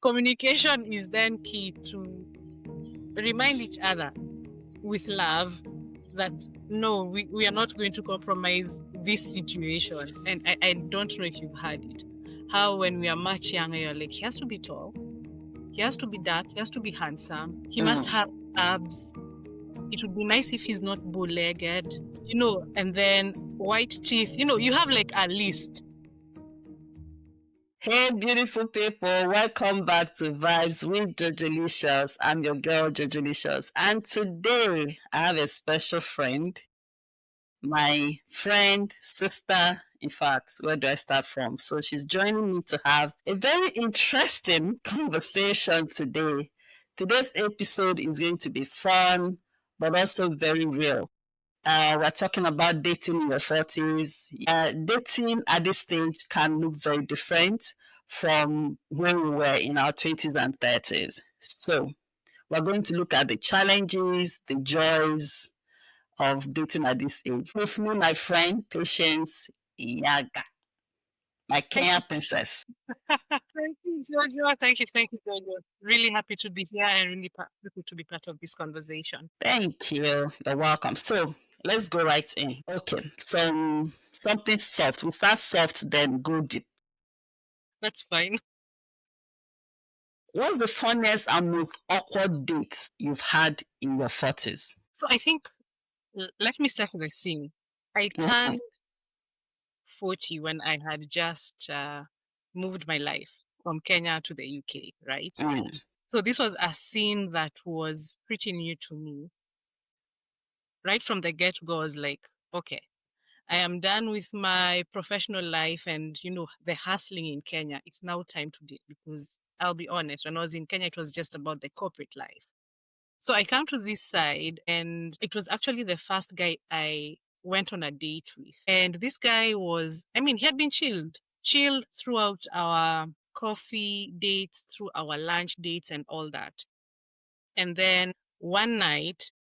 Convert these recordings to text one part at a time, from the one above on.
Communication is then key to remind each other with love that no, we are not going to compromise this situation. And I don't know if you've heard it. How when we are much younger, you're like, he has to be tall, he has to be dark, he has to be handsome, he must have abs. It would be nice if he's not bow-legged, and then white teeth. You have like a list. Hey, beautiful people, welcome back to Vibes with Jojolicious. I'm your girl, Jojolicious, and today I have a special friend, my friend, sister. In fact, where do I start from? So she's joining me to have a very interesting conversation today. Today's episode is going to be fun, but also very real. We're talking about dating in your 40s. Dating at this stage can look very different from when we were in our 20s and 30s. So, we're going to look at the challenges, the joys of dating at this age. With me, my friend, Patience Yaga, my Kenya princess. Thank you, Jojo. Thank you, Jojo. Really happy to be here and really happy to be part of this conversation. Thank you. You're welcome. So let's go right in. Okay. So something soft. We start soft, then go deep. That's fine. What's the funniest and most awkward date you've had in your 40s? So I think, let me set the scene. I turned 40 when I had just moved my life from Kenya to the UK, right? So this was a scene that was pretty new to me. Right from the get-go, I was like, okay, I am done with my professional life and, the hustling in Kenya. It's now time to date because I'll be honest, when I was in Kenya, it was just about the corporate life. So I come to this side and it was actually the first guy I went on a date with. And this guy was, he had been chilled throughout our coffee dates, through our lunch dates and all that. And then one night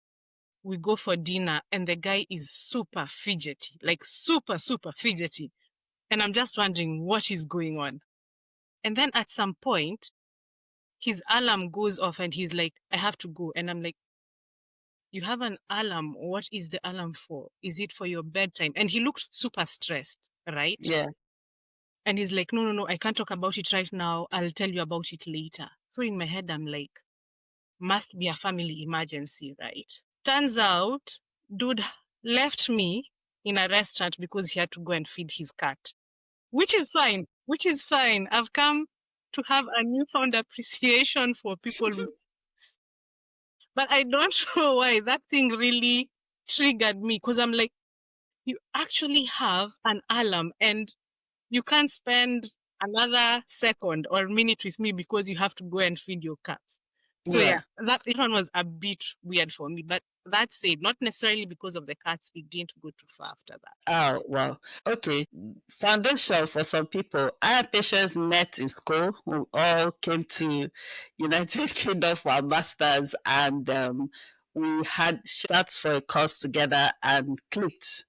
we go for dinner and the guy is super fidgety, like super, super fidgety. And I'm just wondering what is going on. And then at some point, his alarm goes off and he's like, I have to go. And I'm like, you have an alarm. What is the alarm for? Is it for your bedtime? And he looked super stressed, right? Yeah. And he's like, no, I can't talk about it right now. I'll tell you about it later. So in my head, I'm like, must be a family emergency, right? Turns out, dude left me in a restaurant because he had to go and feed his cat, which is fine. I've come to have a newfound appreciation for people with cats. But I don't know why that thing really triggered me because I'm like, you actually have an alarm and you can't spend another second or minute with me because you have to go and feed your cats. So yeah, that one was a bit weird for me. But that said, not necessarily because of the cats, it didn't go too far after that. Oh, wow. Okay. Foundation for some people. I and Patience met in school. We all came to United Kingdom for our masters and we had sat for a course together and clicked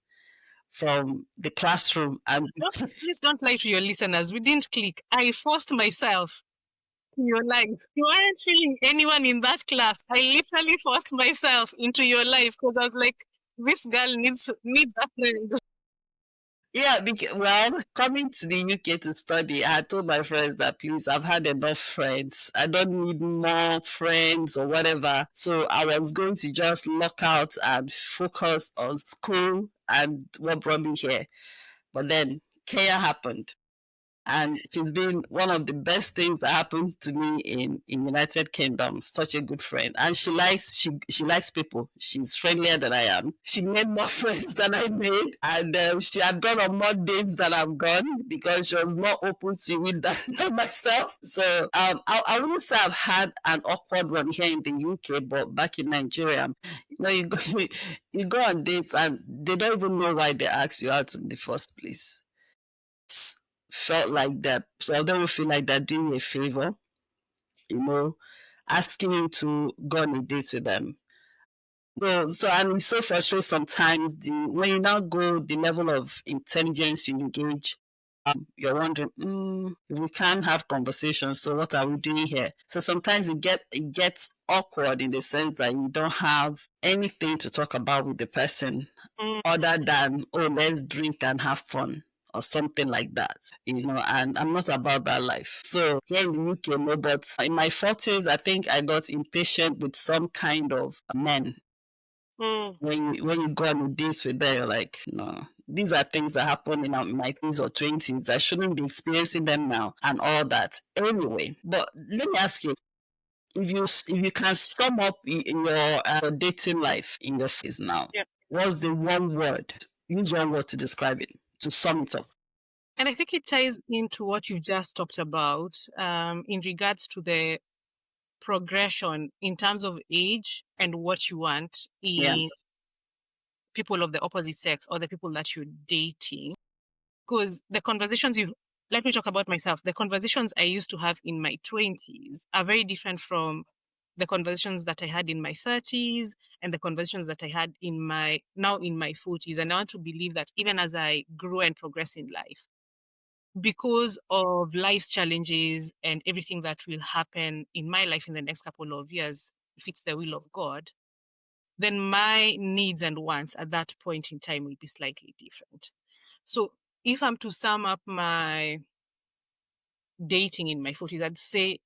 from the classroom. And Please don't lie to your listeners. We didn't click. I forced myself in your life. You aren't feeling anyone in that class. I literally forced myself into your life because I was like, this girl needs a friend. yeah, well, coming to the UK to study, I told my friends that please, I've had enough friends. I don't need more friends or whatever. So I was going to just lock out and focus on school and what brought me here. But then Kenya happened. And she's been one of the best things that happened to me in United Kingdom. Such a good friend, and she likes people. She's friendlier than I am. She made more friends than I made, and she had gone on more dates than I've gone because she was more open to it than myself. So I wouldn't say I've had an awkward one here in the UK, but back in Nigeria, you go you go on dates and they don't even know why they ask you out in the first place. Felt like that. So I don't feel like they're doing you a favor, asking you to go on a date with them. So and it's so frustrating sometimes when you now go the level of intelligence you engage you're wondering, if we can't have conversations, so what are we doing here? So sometimes it gets awkward in the sense that you don't have anything to talk about with the person Mm, other than, oh, let's drink and have fun or something like that, and I'm not about that life. So here in the UK, no, but in my 40s, I think I got impatient with some kind of men. mm, When you go on dates with them, you're like, no, these are things that happen in my teens or 20s. I shouldn't be experiencing them now and all that. Anyway, but let me ask you, if you can sum up your dating life in your phase now, yeah. what's the one word? Use one word to describe it, to sum it up. And I think it ties into what you just talked about in regards to the progression in terms of age and what you want Yeah. in people of the opposite sex or the people that you're dating. Because the conversations let me talk about myself. The conversations I used to have in my 20s are very different from the conversations that I had in my 30s and the conversations that I had now in my 40s. And I want to believe that even as I grow and progress in life, because of life's challenges and everything that will happen in my life in the next couple of years, if it's the will of God, then my needs and wants at that point in time will be slightly different. So if I'm to sum up my dating in my 40s, I'd say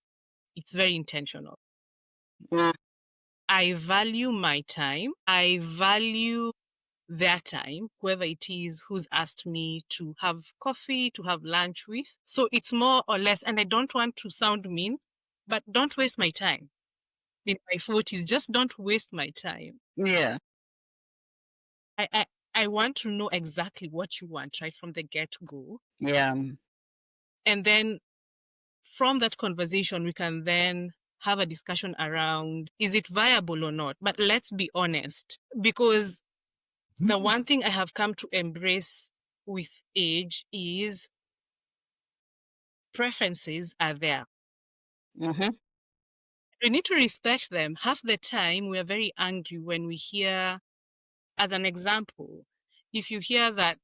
it's very intentional. Mm, I value my time. I value their time, whoever it is who's asked me to have coffee, to have lunch with. So it's more or less, and I don't want to sound mean, but don't waste my time. In my 40s, just don't waste my time. yeah. I, I, I want to know exactly what you want right from the get go. Yeah. And then from that conversation, we can then have a discussion around is it viable or not? But let's be honest, because the one thing I have come to embrace with age is preferences are there. Mm-hmm. We need to respect them. Half the time, we are very angry when we hear, as an example, if you hear that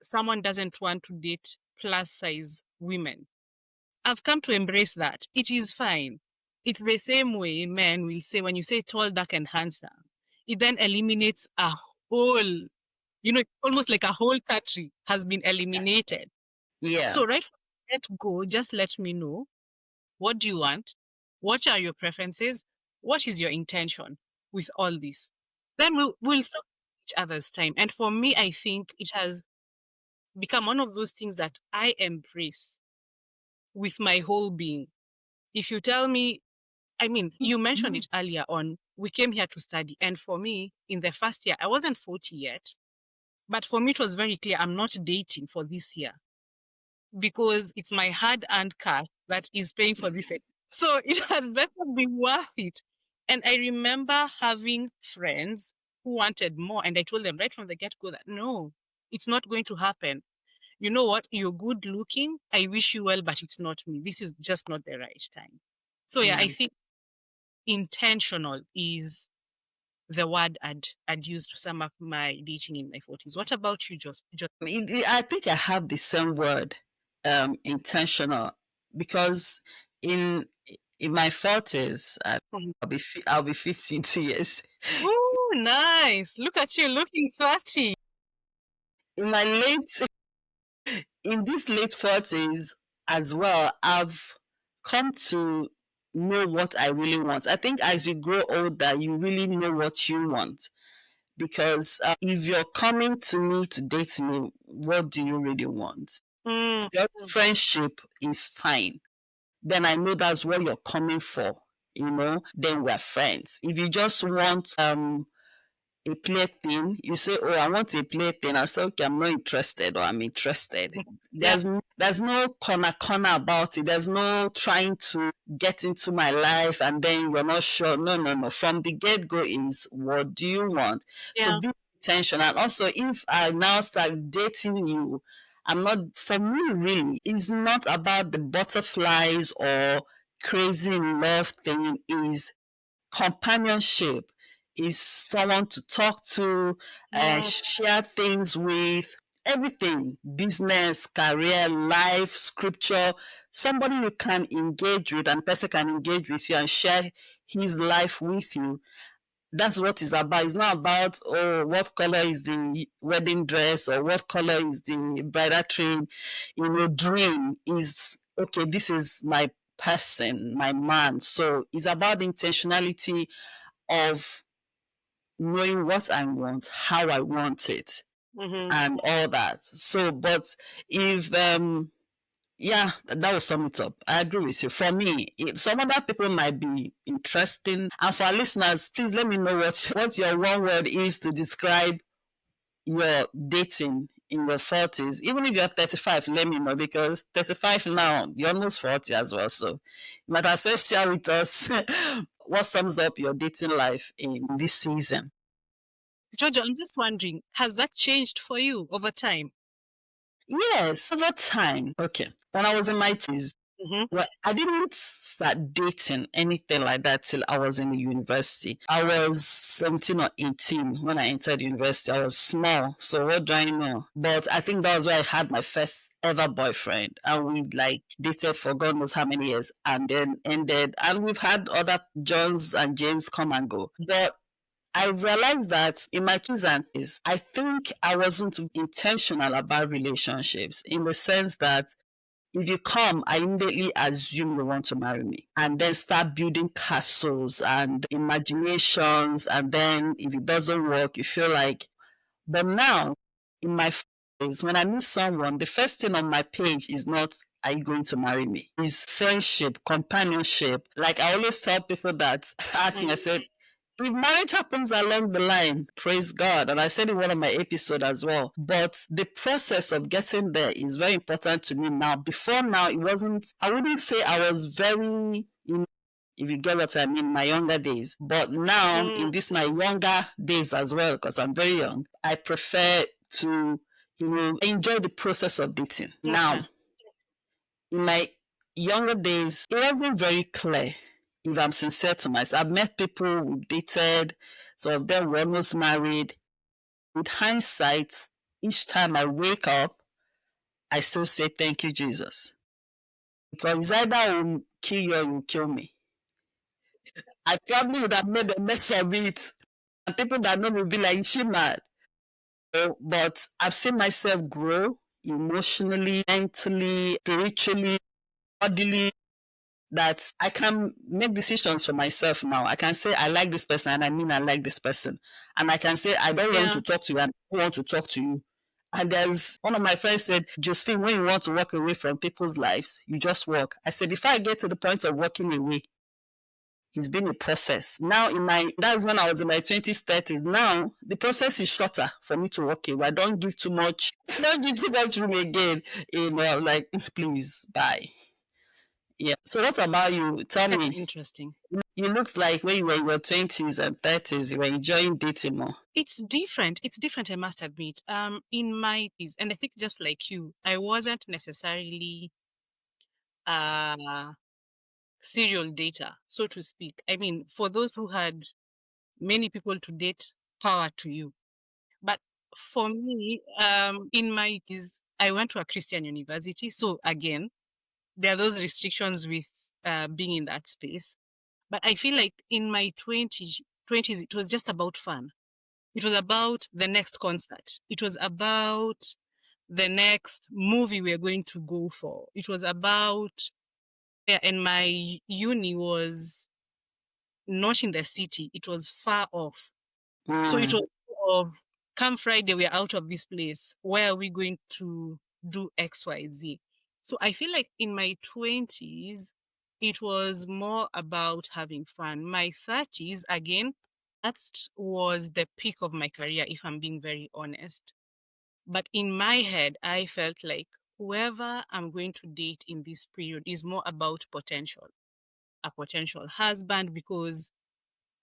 someone doesn't want to date plus size women, I've come to embrace that. It is fine. It's the same way men will say when you say tall, dark, and handsome, it then eliminates a whole, almost like a whole country has been eliminated. Yeah. So right from the get go, just let me know, what do you want? What are your preferences? What is your intention with all this? Then we'll stop each other's time. And for me, I think it has become one of those things that I embrace with my whole being. If you tell me, I mean, you mentioned it earlier on, we came here to study. And for me, in the first year, I wasn't 40 yet, but for me, it was very clear I'm not dating for this year because it's my hard earned cash that is paying for this. So it had better be worth it. And I remember having friends who wanted more. And I told them right from the get go that no, it's not going to happen. You know what? You're good looking. I wish you well, but it's not me. This is just not the right time. So yeah, Yeah. I think intentional is the word I'd use to sum up my dating in my 40s. What about you, just I think I have the same word, intentional, because in in my 40s, I'll be 50 in 2 years. Oh, nice. Look at you looking 30. In my late in these late 40s as well, I've come to know what I really want. I think as you grow older, you really know what you want. Because if you're coming to me to date me, what do you really want? Mm, Your friendship is fine. Then I know that's what you're coming for. Then we're friends. If you just want a plaything, you say, "Oh, I want a plaything." I say, "Okay, I'm not interested," or "I'm interested." yeah, There's no corner about it. There's no trying to get into my life and then you're not sure. No, no, no. From the get go is what do you want? So yeah. be intentional. And also, if I now start dating you, I'm not. For me, really, it's not about the butterflies or crazy love thing. Is companionship, is someone to talk to and Mm, share things with. everything, business, career, life, scripture, somebody you can engage with and person can engage with you and share his life with you. That's what it's about. It's not about, oh, what color is the wedding dress or what color is the bridal train. Dream is, okay, this is my person, my man. So it's about the intentionality of knowing what I want, how I want it, Mm-hmm. and all that. So, but if yeah, that will sum it up. I agree with you. For me, some other people might be interesting. And for our listeners, please let me know what your one word is to describe your dating in your 40s. Even if you're 35, let me know, because 35 now, you're almost 40 as well. So you might as well share with us what sums up your dating life in this season. Jojo, I'm just wondering, has that changed for you over time? Yes, over time. Okay. When I was in my 20s, Mm-hmm. well, I didn't start dating anything like that till I was in the university. I was 17 or 18 when I entered university. I was small, so what do I know? But I think that was where I had my first ever boyfriend. And we like dated for God knows how many years and then ended. And we've had other Johns and James come and go. But I realized that in my 20s, I think I wasn't intentional about relationships in the sense that if you come, I immediately assume you want to marry me and then start building castles and imaginations. And then if it doesn't work, you feel like, but now in my phase, when I meet someone, the first thing on my page is not, are you going to marry me? It's friendship, companionship. Like I always tell people that, ask me, I said, if marriage happens along the line, praise God. And I said in one of my episodes as well. But the process of getting there is very important to me now. Before now, it wasn't, I wouldn't say I was very, if you get what I mean, my younger days. But now, in Mm, this my younger days as well, because I'm very young, I prefer to, enjoy the process of dating. okay. Now, in my younger days, it wasn't very clear if I'm sincere to myself. I've met people we've dated, some of them were almost married. With hindsight, each time I wake up, I still say, thank you, Jesus. Because it's either I will kill you or you will kill me. I probably would have made a mess of it. And people that know me will be like, is she mad? But I've seen myself grow emotionally, mentally, spiritually, bodily, that I can make decisions for myself now. I can say I like this person and I mean I like this person. And I can say I don't want Yeah. to talk to you and I don't want to talk to you. And there's one of my friends said, Josephine, when you want to walk away from people's lives, you just walk. I said, if I get to the point of walking away, it's been a process. Now that's when I was in my 20s, 30s. Now the process is shorter for me to walk away. I don't give too much, I don't give too much room again. Like, please, bye. Yeah. So what about you? Tell That's me. interesting. You looked like when you were in your 20s and 30s, you were enjoying dating more. It's different. It's different, I must admit. In my piece, and I think just like you, I wasn't necessarily uh serial data, so to speak. I mean, for those who had many people to date, power to you. But for me, in my case, I went to a Christian university. So again, there are those restrictions with being in that space. But I feel like in my 20s, it was just about fun. It was about the next concert. It was about the next movie we're going to go for. It was about, yeah, and my uni was not in the city. It was far off. So it Mm, was more of, come Friday, we're out of this place. Where are we going to do XYZ? So I feel like in my 20s, it was more about having fun. My 30s, again, that was the peak of my career, if I'm being very honest. But in my head, I felt like whoever I'm going to date in this period is more about potential, a potential husband, because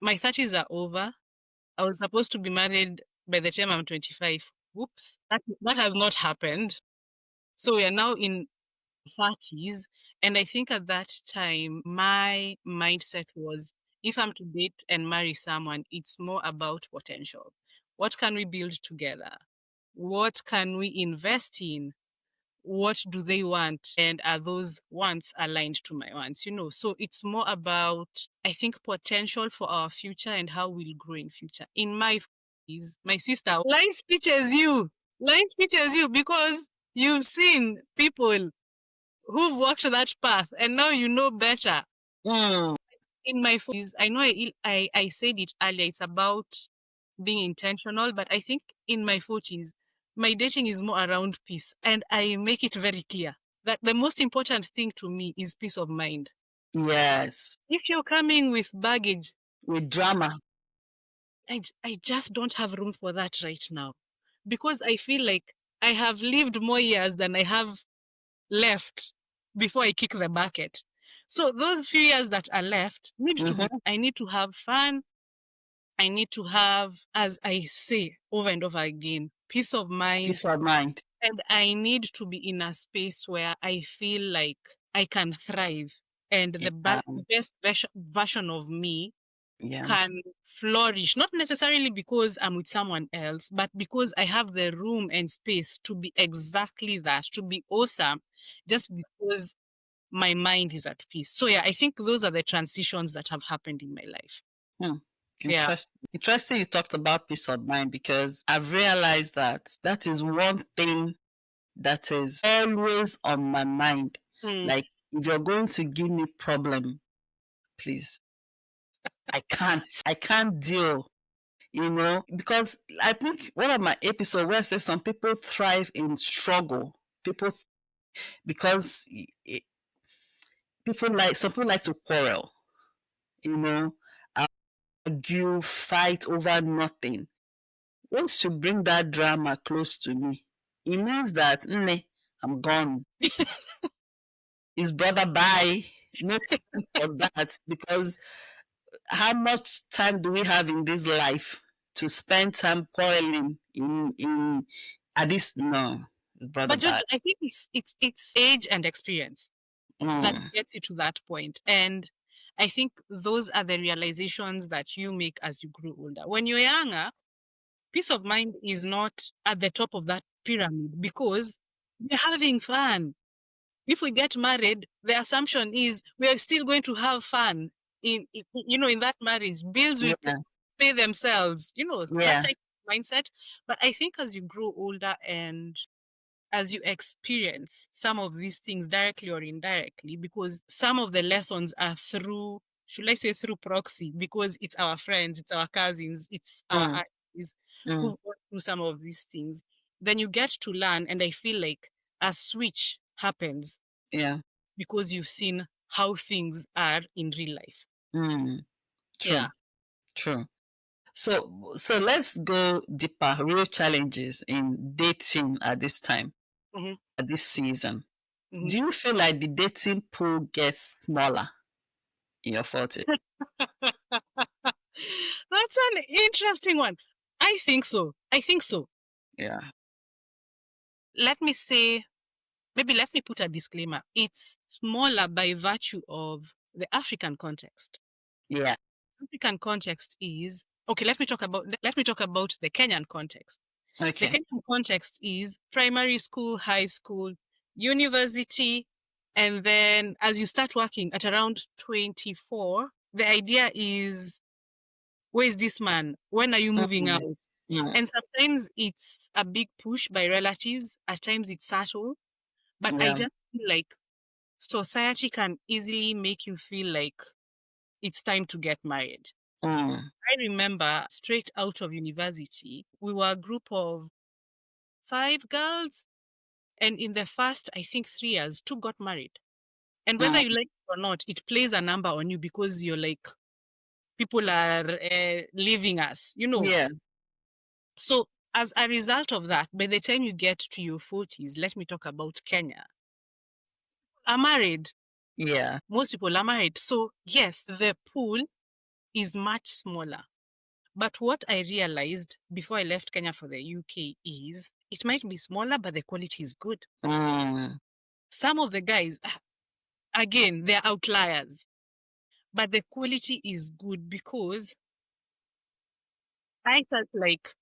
my 30s are over. I was supposed to be married by the time I'm 25. Whoops, that has not happened. So we are now in 30s. And I think at that time, my mindset was if I'm to date and marry someone, it's more about potential. What can we build together? what can we invest in? What do they want? And are those wants aligned to my wants? So it's more about, I think, potential for our future and how we'll grow in future. In my is my sister, life teaches you because you've seen people who've walked that path and now you know better. In my 40s, I know I said it earlier, it's about being intentional, but I think in my 40s, my dating is more around peace. And I make it very clear that the most important thing to me is peace of mind. Yes. If you're coming with baggage, With drama. I just don't have room for that right now because I feel like I have lived more years than I have left before I kick the bucket. So those few years that are left need to be, I need to have fun. I need to have, as I say over and over again, peace of mind. Peace of mind. And I need to be in a space where I feel like I can thrive and the best version of me can flourish, not necessarily because I'm with someone else, but because I have the room and space to be exactly that, to be awesome, just because my mind is at peace. So yeah, I think those are the transitions that have happened in my life. Yeah. Interesting you talked about peace of mind because I've realized that is one thing that is always on my mind. Like, if you're going to give me problem, please, I can't deal, because I think one of my episodes where I say some people thrive in struggle. People, because some people like to quarrel, you know, argue, fight over nothing. Once you bring that drama close to me, it means that I'm gone. His brother, bye. No time for that, because how much time do we have in this life to spend time quarreling in at this? No, his brother, But bye. I think it's age and experience that gets you to that point. And I think those are the realizations that you make as you grow older. When you're younger, peace of mind is not at the top of that pyramid because we're having fun. If we get married, the assumption is we are still going to have fun in that marriage. Bills will Yeah, pay themselves, that yeah, type of mindset. But I think as you grow older and as you experience some of these things directly or indirectly, because some of the lessons are through, should I say through proxy, because it's our friends, it's our cousins, it's our aunties who've gone through some of these things, then you get to learn. And I feel like a switch happens yeah. because you've seen how things are in real life. True, Yeah. true. So let's go deeper. Real challenges in dating at this time, Mm-hmm. at this season. Mm-hmm. Do you feel like the dating pool gets smaller in your 40s? That's an interesting one. I think so. Yeah, Let me say, maybe let me put a disclaimer. It's smaller by virtue of the African context. yeah. African context is okay. Let me talk about the Kenyan context. The Okay. Kenyan context is primary school, high school, university, and then as you start working at around 24, the idea is, where is this man? When are you moving out? And sometimes it's a big push by relatives. At times it's subtle, but I Yeah. just feel like society can easily make you feel like it's time to get married. I remember straight out of university, we were a group of 5 girls, and in the first, I think 3 years, 2 got married. And whether you like it or not, it plays a number on you because you're like, people are leaving us. Yeah. So as a result of that, by the time you get to your 40s, let me talk about Kenya, are married. Yeah. Most people are married. So yes, the pool is much smaller. But what I realized before I left Kenya for the UK is it might be smaller, but the quality is good. Some of the guys, again, they're outliers, but the quality is good because I felt like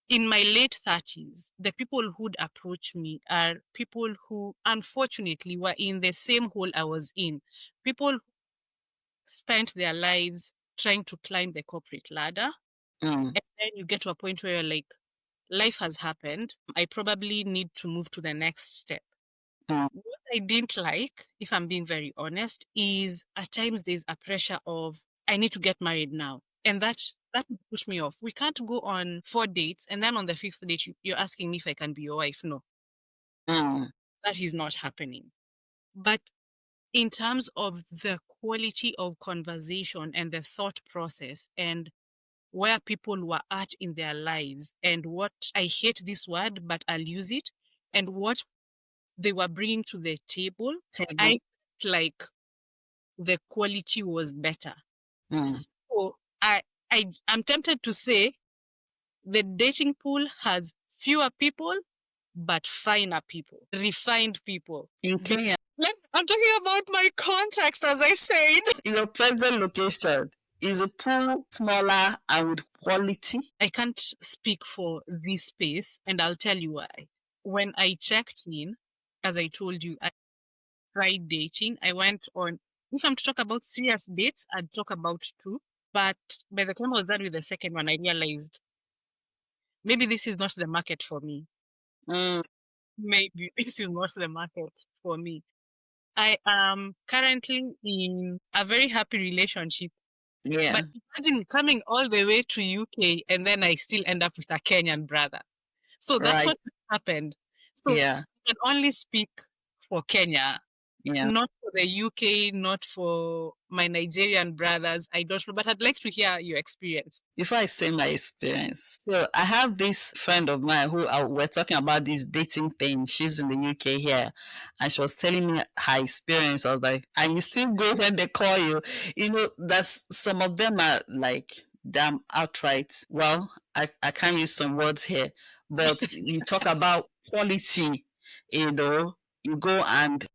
in my late 30s, the people who'd approach me are people who unfortunately were in the same hole I was in. People who spent their lives trying to climb the corporate ladder. Mm, And then you get to a point where you're like, life has happened. I probably need to move to the next step. mm, What I didn't like, if I'm being very honest, is at times there's a pressure of I need to get married now. And that would push me off. We can't go on 4 dates and then on the fifth date you're asking me if I can be your wife. No, mm, that is not happening. But in terms of the quality of conversation and the thought process and where people were at in their lives and what I hate this word, but I'll use it, and what they were bringing to the table, table. I felt like the quality was better. Mm, So I'm tempted to say the dating pool has fewer people, but finer people, refined people. in Kenya, I'm talking about my context, as I said. in your present location, is a pool smaller and with quality? I can't speak for this space, and I'll tell you why. When I checked in, as I told you, I tried dating. I went on, if I'm to talk about serious dates, I'd talk about two. But by the time I was done with the second one, I realized maybe this is not the market for me. Mm, Maybe this is not the market for me. I am currently in a very happy relationship, yeah, but imagine coming all the way to UK and then I still end up with a Kenyan brother. So that's right. what happened. So Yeah, I can only speak for Kenya, yeah. not for the UK, not for my Nigerian brothers. I don't know, but I'd like to hear your experience. Before I say my experience, so I have this friend of mine who we're talking about this dating thing. She's in the UK here, and she was telling me her experience. I was like, and you still go when they call you. You know, that's some of them are like damn outright. Well, I can't use some words here, but you talk about quality, you know, you go and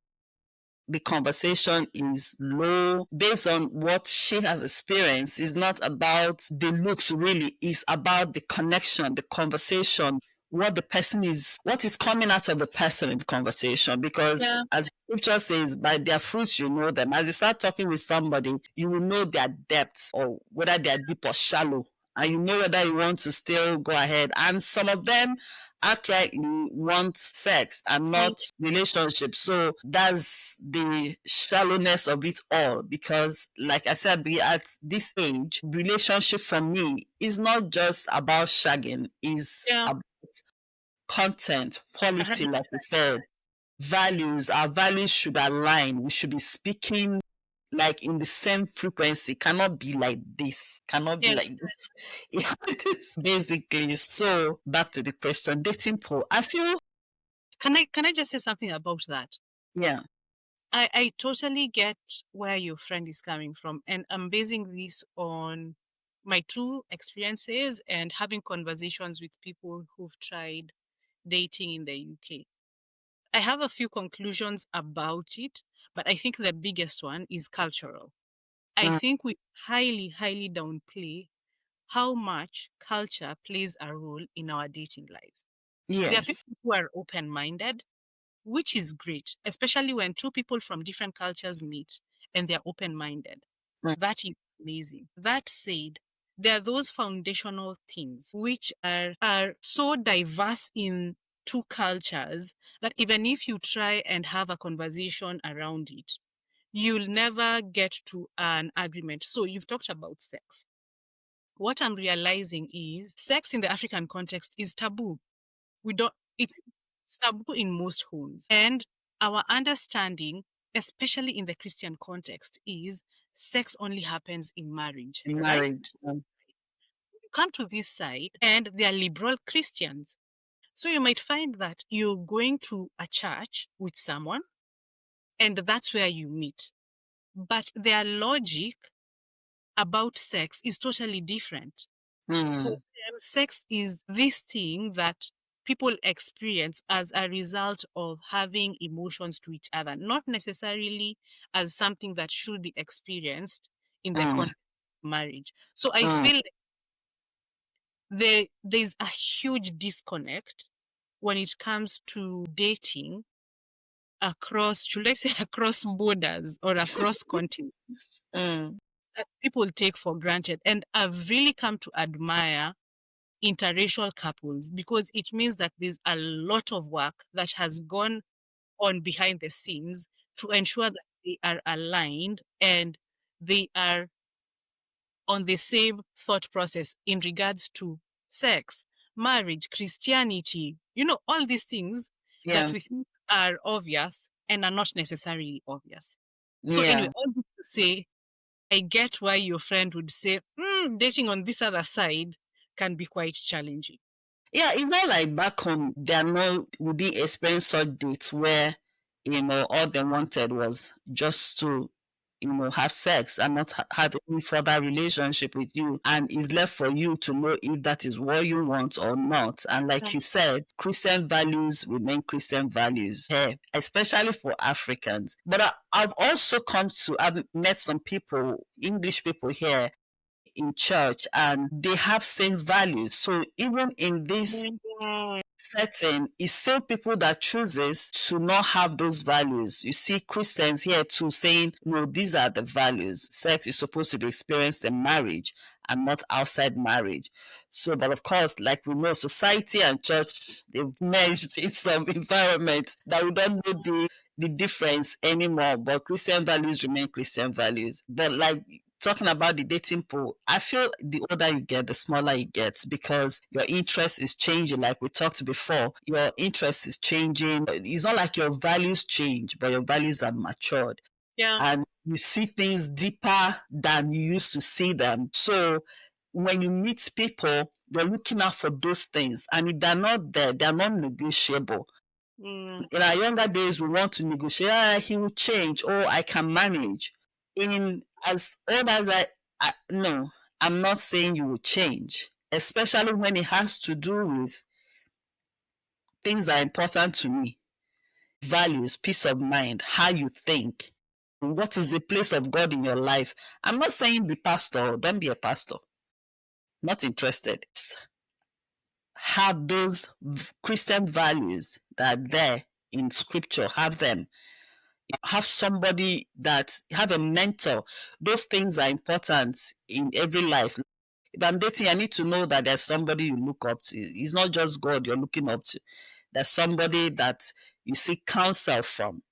the conversation is low based on what she has experienced. It's not about the looks really, it's about the connection, the conversation, what the person is, what is coming out of the person in the conversation. Because Yeah, as scripture says, by their fruits you know them. As you start talking with somebody, you will know their depths or whether they are deep or shallow. And you know whether you want to still go ahead. And some of them outrightly want sex and mm, not relationship. So that's the shallowness of it all. Because, like I said, be at this age, relationship for me is not just about shagging, is yeah, about content, I had- quality, like I said, values. Our values should align. We should be speaking like in the same frequency. Cannot be like this, cannot be yeah. like this. It is basically. So back to the question, dating pool, I feel. Can I just say something about that? Yeah. I totally get where your friend is coming from, and I'm basing this on my two experiences and having conversations with people who've tried dating in the UK. I have a few conclusions about it, but I think the biggest one is cultural. I Mm, think we highly downplay how much culture plays a role in our dating lives. There are yes. people who are open minded, which is great, especially when two people from different cultures meet and they're open minded. Mm, That is amazing. That said, there are those foundational things which are so diverse in two cultures that even if you try and have a conversation around it, you'll never get to an agreement. So you've talked about sex. What I'm realizing is sex in the African context is taboo. We don't, it's taboo in most homes. And our understanding, especially in the Christian context, is sex only happens in marriage, in right? marriage. You come to this side and they are liberal Christians. So you might find that you're going to a church with someone and that's where you meet. But their logic about sex is totally different. For Mm, them, sex is this thing that people experience as a result of having emotions to each other, not necessarily as something that should be experienced in the mm, context of marriage. So I mm, feel there's a huge disconnect when it comes to dating across, should I say, across borders or across continents Mm. that people take for granted. And I've really come to admire interracial couples because it means that there's a lot of work that has gone on behind the scenes to ensure that they are aligned and they are on the same thought process in regards to sex, marriage, Christianity, all these things that Yeah. we think are obvious and are not necessarily obvious. So, Yeah. anyway, all this to say, I get why your friend would say, dating on this other side can be quite challenging. Yeah, it's not like back home, they are not, we didn't experience such dates where, all they wanted was just to, have sex and not have any further relationship with you. And it's left for you to know if that is what you want or not. And like you said, Christian values remain Christian values here, especially for Africans. But I've met some people, English people here in church, and they have same values. So even in this setting, it's still people that chooses to not have those values. You see Christians here too saying, no, these are the values. Sex is supposed to be experienced in marriage and not outside marriage. So, but of course, like we know, society and church, they've merged in some environments that we don't know the difference anymore. But Christian values remain Christian values. But like talking about the dating pool, I feel the older you get, the smaller it gets because your interest is changing. Like we talked before, your interest is changing. It's not like your values change, but your values are matured. Yeah. And you see things deeper than you used to see them. So when you meet people, you're looking out for those things. And if they're not there, they're not negotiable. In our younger days, we want to negotiate. He will change. Oh, I can manage. In as old as no, I'm not saying you will change, especially when it has to do with things that are important to me, values, peace of mind, how you think. What is the place of God in your life? I'm not saying be pastor. Don't be a pastor. Not interested. Have those Christian values that are there in scripture. Have them. Have somebody that have a mentor. Those things are important in every life. If I'm dating, I need to know that there's somebody you look up to. It's not just God you're looking up to. There's somebody that you seek counsel from.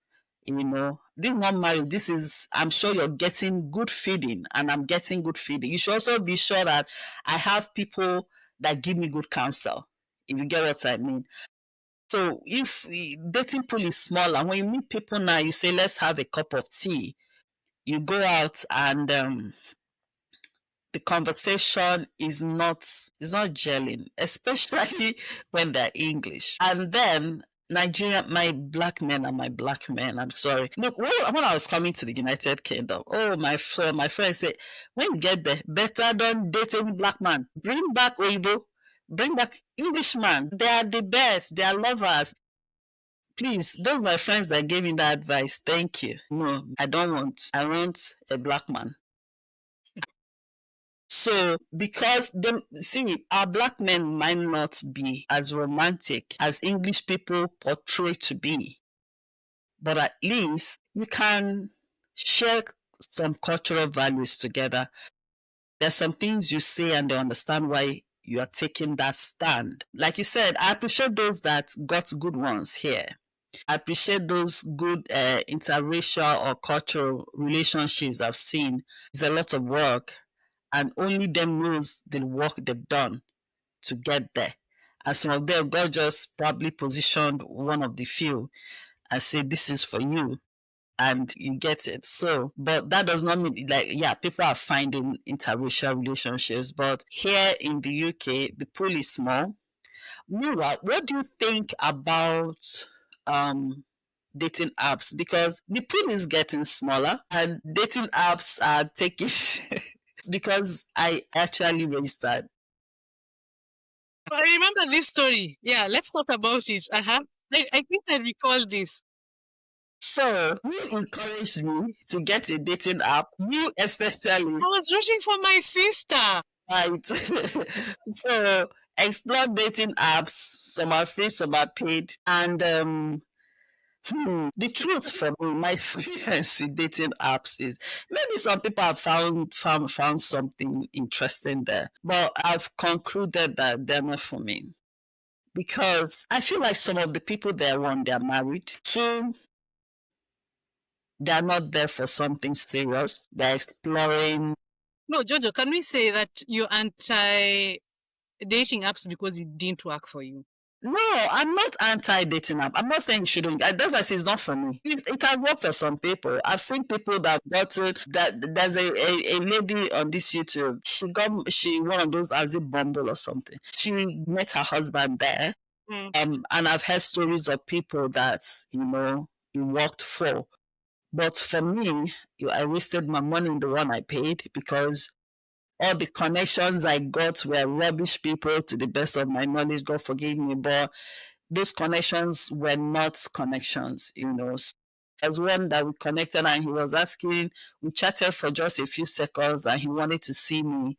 This is not marriage. This is, I'm sure you're getting good feeding, and I'm getting good feeding. You should also be sure that I have people that give me good counsel, if you get what I mean. So if dating pool is smaller, when you meet people now, you say, let's have a cup of tea. You go out and the conversation is not gelling, especially when they're English. And then Nigeria, my black men are my black men. I'm sorry. Look, when I was coming to the United Kingdom, my friend said, when you get there, better don't date any black man. Bring back Oibo, bring back Englishman. They are the best. They are lovers. Please, those my friends that gave me that advice, thank you. No, I don't want. I want a black man. So, because our black men might not be as romantic as English people portray to be, but at least you can share some cultural values together. There's some things you say and they understand why you are taking that stand. Like you said, I appreciate those that got good ones here. I appreciate those good interracial or cultural relationships I've seen. It's a lot of work, and only them knows the work they've done to get there. And some of them, God just probably positioned one of the few and said, "This is for you," and you get it. So, but that does not mean people are finding interracial relationships. But here in the UK, the pool is small. Mira, what do you think about um dating apps? Because the pool is getting smaller and dating apps are taking because I actually registered. I remember this story. Yeah, let's talk about it. I think I recall this. So you encouraged me to get a dating app. You especially. I was rooting for my sister. Right. So explore dating apps. Some are free, some are paid. And the truth for me, my experience with dating apps is maybe some people have found something interesting there, but I've concluded that they're not for me because I feel like some of the people there, one, they're married. Two, they're not there for something serious. They're exploring. No, Jojo, can we say that you're anti dating apps because it didn't work for you? No, I'm not anti-dating app. I'm not saying you shouldn't. That's why I say it's not for me. It can work for some people. I've seen people that got it. That there's a lady on this YouTube. She one of those as a Bumble or something. She met her husband there. Mm. And I've heard stories of people that it worked for. But for me, I wasted my money in the one I paid because all the connections I got were rubbish people to the best of my knowledge. God forgive me, but those connections were not connections. There's one that we connected and he was asking, we chatted for just a few seconds and he wanted to see me.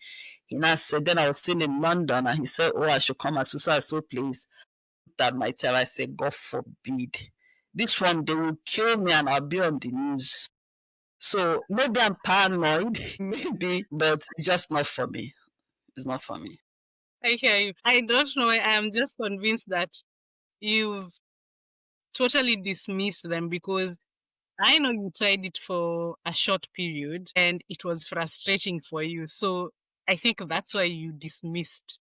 He now said, then I was still in London and he said, oh, I should come at so please. That might tell I said, God forbid. This one, they will kill me and I'll be on the news. So maybe I'm paranoid, maybe, but it's just not for me. It's not for me. I hear you. I don't know. I am just convinced that you've totally dismissed them because I know you tried it for a short period and it was frustrating for you. So I think that's why you dismissed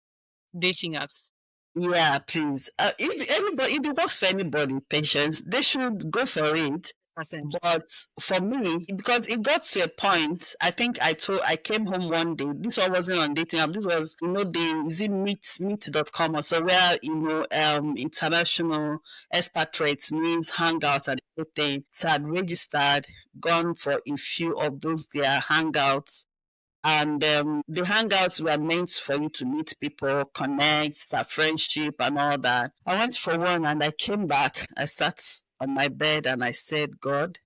dating apps. Yeah, please. If it works for anybody, patience, they should go for it. Percent. But for me, because it got to a point, I think I came home one day. This one wasn't on dating app. This was, the is it meet.com or so where, international expatriates means hangouts and everything. So I'd registered, gone for a few of those their hangouts. And the hangouts were meant for you to meet people, connect, start friendship, and all that. I went for one and I came back. I sat on my bed and I said, God,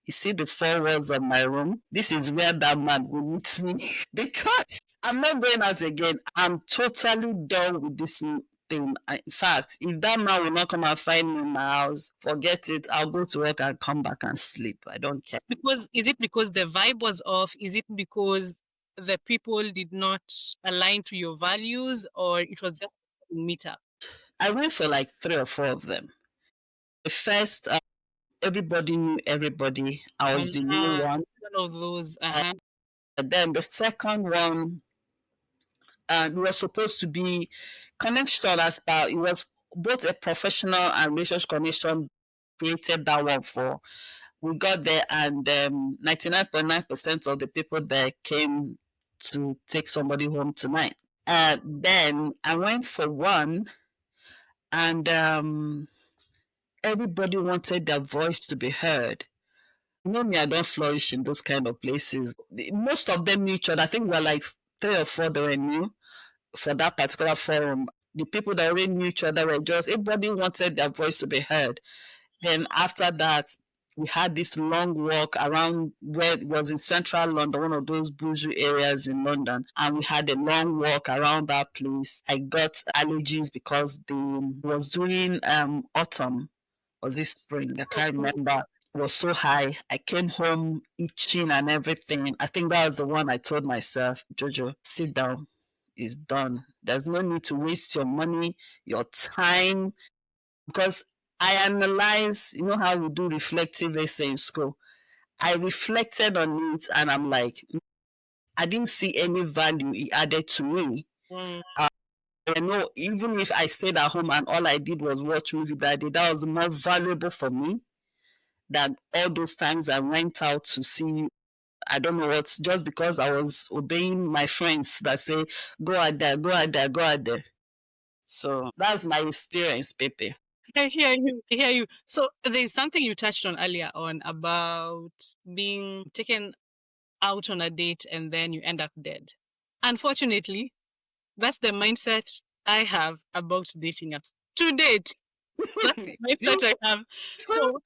you see the four walls of my room? This is where that man will meet me because I'm not going out again. I'm totally done with this thing. In fact, if that man will not come and find me in my house, forget it. I'll go to work and come back and sleep. I don't care. Because is it because the vibe was off? Is it because the people did not align to your values, or it was just a meetup? I went for like 3 or 4 of them. The first, everybody knew everybody. I was the new one. One of those. And then the second one, it was supposed to be connection as per it was both a professional and relationship connection. Created that one for. We got there and 99.9% of the people there came to take somebody home tonight. Then I went for one and everybody wanted their voice to be heard. You know me, I don't flourish in those kind of places. Most of them knew each other. I think we were like 3 or 4 that were new for that particular forum. The people that already knew each other were just, everybody wanted their voice to be heard. Then after that, we had this long walk around where it was in central London, one of those bourgeois areas in London. And we had a long walk around that place. I got allergies because the was during autumn. Was this spring? I can't remember. It was so high. I came home itching and everything. I think that was the one I told myself, Jojo, sit down. It's done. There's no need to waste your money, your time, because I analyze, you know how we do reflective essay in school. I reflected on it and I'm like, I didn't see any value it added to me. Mm. I know even if I stayed at home and all I did was watch movie that day, that was more valuable for me than all those times I went out to see. I don't know what, just because I was obeying my friends that say, go out there, go out there, go out there. So that's my experience, Pepe. I hear you. I hear you. So there's something you touched on earlier on about being taken out on a date and then you end up dead. Unfortunately, that's the mindset I have about dating apps. To date, that's the mindset I have.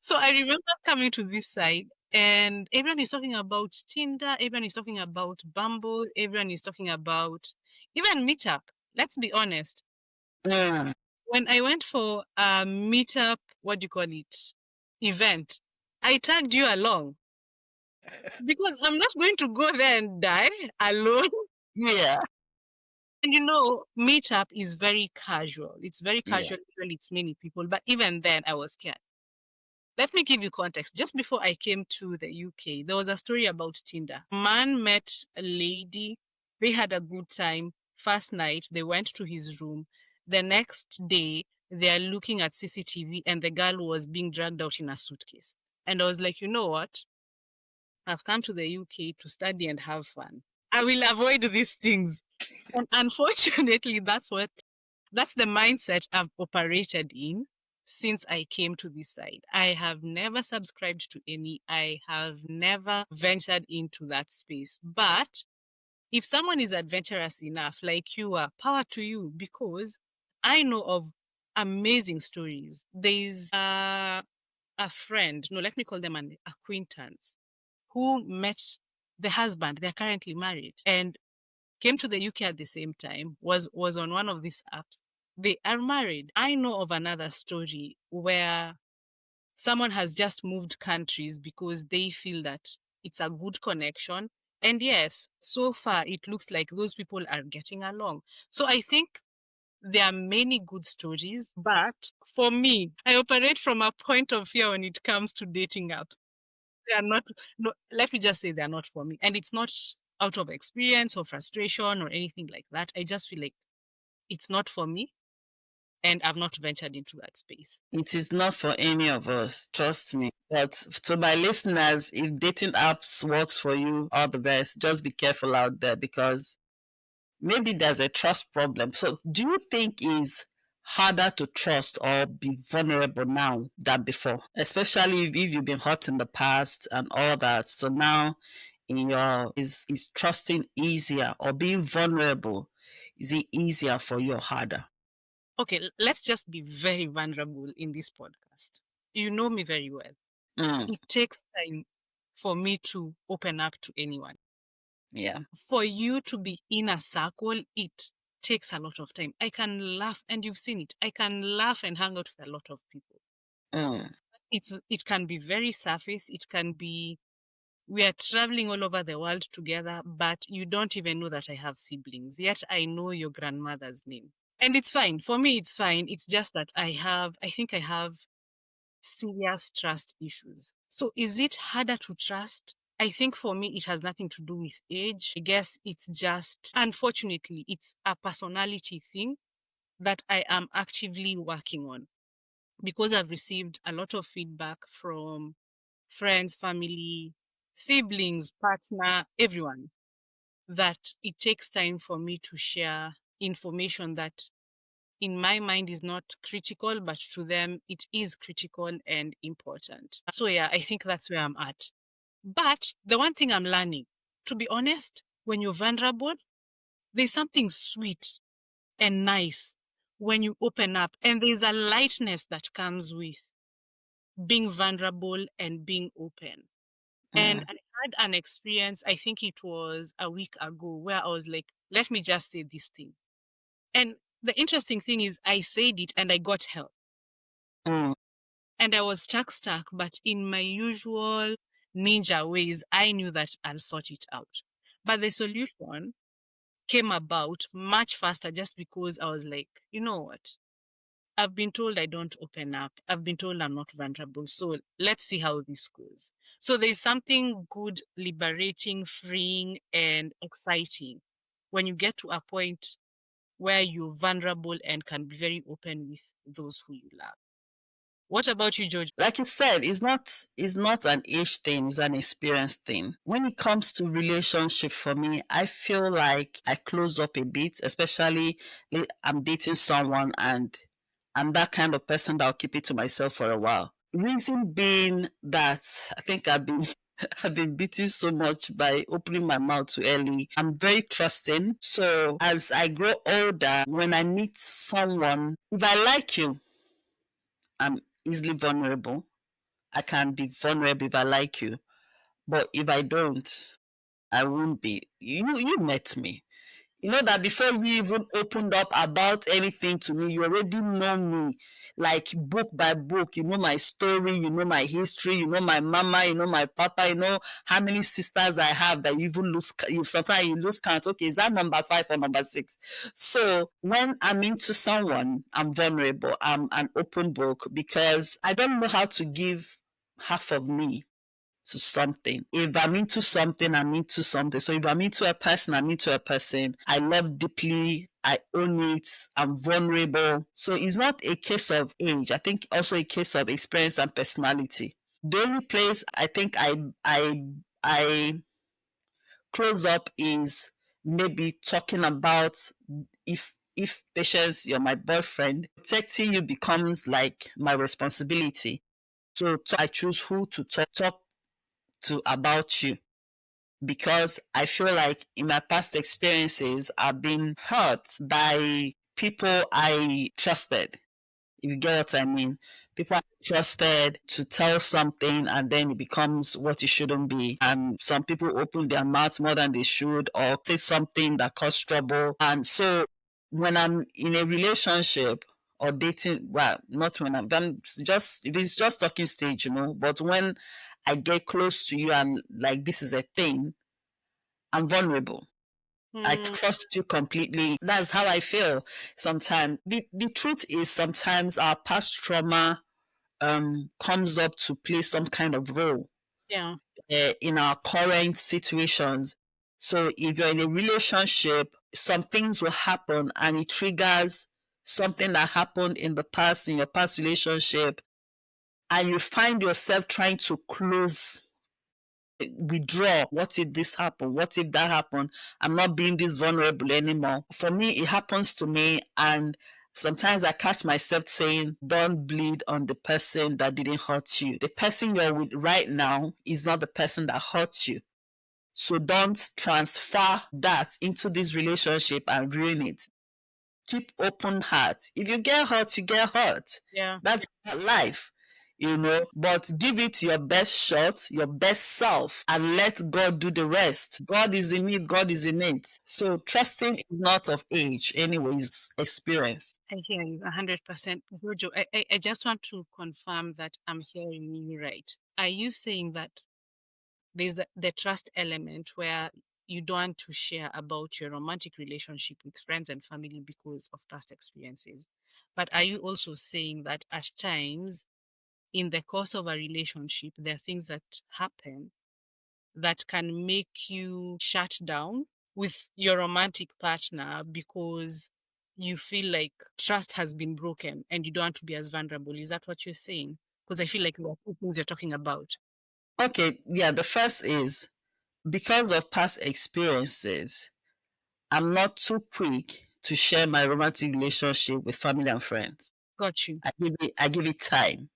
So I remember coming to this side And everyone is talking about Tinder, everyone is talking about Bumble, everyone is talking about even Meetup. Let's be honest. Mm. When I went for a Meetup, what do you call it, event, I tagged you along because I'm not going to go there and die alone. Yeah. And Meetup is very casual. It's very Yeah. casual. Usually it's many people, but even then I was scared. Let me give you context. Just before I came to the UK, there was a story about Tinder. A man met a lady. They had a good time. First night, they went to his room. The next day, they are looking at CCTV and the girl was being dragged out in a suitcase. And I was like, you know what? I've come to the UK to study and have fun. I will avoid these things. And unfortunately, that's the mindset I've operated in since I came to this side. I have never subscribed to any, I have never ventured into that space. But if someone is adventurous enough, like you are, power to you, because I know of amazing stories. There's a friend, no, let me call them an acquaintance, who met the husband. They're currently married and came to the UK at the same time, was on one of these apps. They are married. I know of another story where someone has just moved countries because they feel that it's a good connection. And yes, so far it looks like those people are getting along. So I think there are many good stories, but for me, I operate from a point of fear when it comes to dating apps. They are not, no, let me just say they are not for me. And it's not out of experience or frustration or anything like that. I just feel like it's not for me and I've not ventured into that space. It is not for any of us, trust me. But to my listeners, if dating apps works for you, all the best. Just be careful out there because maybe there's a trust problem. So, do you think it's harder to trust or be vulnerable now than before? Especially if you've been hurt in the past and all that. So now in your is trusting easier or being vulnerable, is it easier for you or harder? Okay, let's just be very vulnerable in this podcast. You know me very well. Mm, It takes time for me to open up to anyone. yeah. For you to be in a circle, it takes a lot of time. I can laugh, and you've seen it. I can laugh and hang out with a lot of people. Mm. It can be very surface. It can be we are traveling all over the world together, but you don't even know that I have siblings. Yet I know your grandmother's name. And it's fine. For me, it's fine. It's just that I think I have serious trust issues. So is it harder to trust? I think for me, it has nothing to do with age. I guess it's just, unfortunately, it's a personality thing that I am actively working on because I've received a lot of feedback from friends, family, siblings, partner, everyone, that it takes time for me to share information that in my mind is not critical, but to them it is critical and important. So yeah, I think that's where I'm at. But the one thing I'm learning, to be honest, when you're vulnerable, there's something sweet and nice when you open up, and there's a lightness that comes with being vulnerable and being open. And Mm. I had an experience, I think it was a week ago, where I was like, let me just say this thing. And the interesting thing is, I said it and I got help. Mm. And I was stuck, but in my usual ninja ways, I knew that I'll sort it out. But the solution came about much faster just because I was like, you know what? I've been told I don't open up. I've been told I'm not vulnerable. So let's see how this goes. So there's something good, liberating, freeing, and exciting when you get to a point where you're vulnerable and can be very open with those who you love. What about you, George? Like you said, it's not an age thing, it's an experience thing. When it comes to relationship for me, I feel like I close up a bit, especially I'm dating someone and I'm that kind of person that'll keep it to myself for a while. Reason being that I think I've been I've been beaten so much by opening my mouth too early. I'm very trusting. So as I grow older, when I meet someone, if I like you, I'm easily vulnerable. I can be vulnerable if I like you. But if I don't, I won't be. You met me. You know that before you even opened up about anything to me, you already know me, like book by book. You know my story, you know my history, you know my mama, you know my papa, you know how many sisters I have that you even lose. You sometimes you lose count. Okay, is that number 5 or number 6? So when I'm into someone, I'm vulnerable. I'm an open book because I don't know how to give half of me to something. If I'm into something, I'm into something. So if I'm into a person, I'm into a person. I love deeply. I own it. I'm vulnerable. So it's not a case of age. I think also a case of experience and personality. The only place I think I close up is maybe talking about if Patience, you're my boyfriend, protecting you becomes like my responsibility. So I choose who to talk to about you because I feel like in my past experiences, I've been hurt by people I trusted. If you get what I mean, people are trusted to tell something and then it becomes what it shouldn't be. And some people open their mouths more than they should or say something that causes trouble. And so when I'm in a relationship or dating, well, not when I'm just, if it's just talking stage, but when I get close to you and like this is a thing, I'm vulnerable. I Mm, trust you completely. That's how I feel sometimes. The truth is sometimes our past trauma comes up to play some kind of role yeah. in our current situations. So if you're in a relationship, some things will happen and it triggers something that happened in the past, in your past relationship, and you find yourself trying to close withdraw. What if this happened? What if that happened? I'm not being this vulnerable anymore. For me, it happens to me, and sometimes I catch myself saying, don't bleed on the person that didn't hurt you. The person you're with right now is not the person that hurt you. So don't transfer that into this relationship and ruin it. Keep open heart. If you get hurt, you get hurt. Yeah. That's life, but give it your best shot, your best self, and let God do the rest. God is in it, God is in it. So trusting is not of age, anyways, experience. I hear you 100%. Jojo, I just want to confirm that I'm hearing you right. Are you saying that there's the trust element where you don't want to share about your romantic relationship with friends and family because of past experiences? But are you also saying that at times in the course of a relationship, there are things that happen that can make you shut down with your romantic partner because you feel like trust has been broken and you don't want to be as vulnerable? Is that what you're saying? Because I feel like there are two things you're talking about. Okay, yeah, the first is because of past experiences, I'm not too quick to share my romantic relationship with family and friends. Got you. I give it time.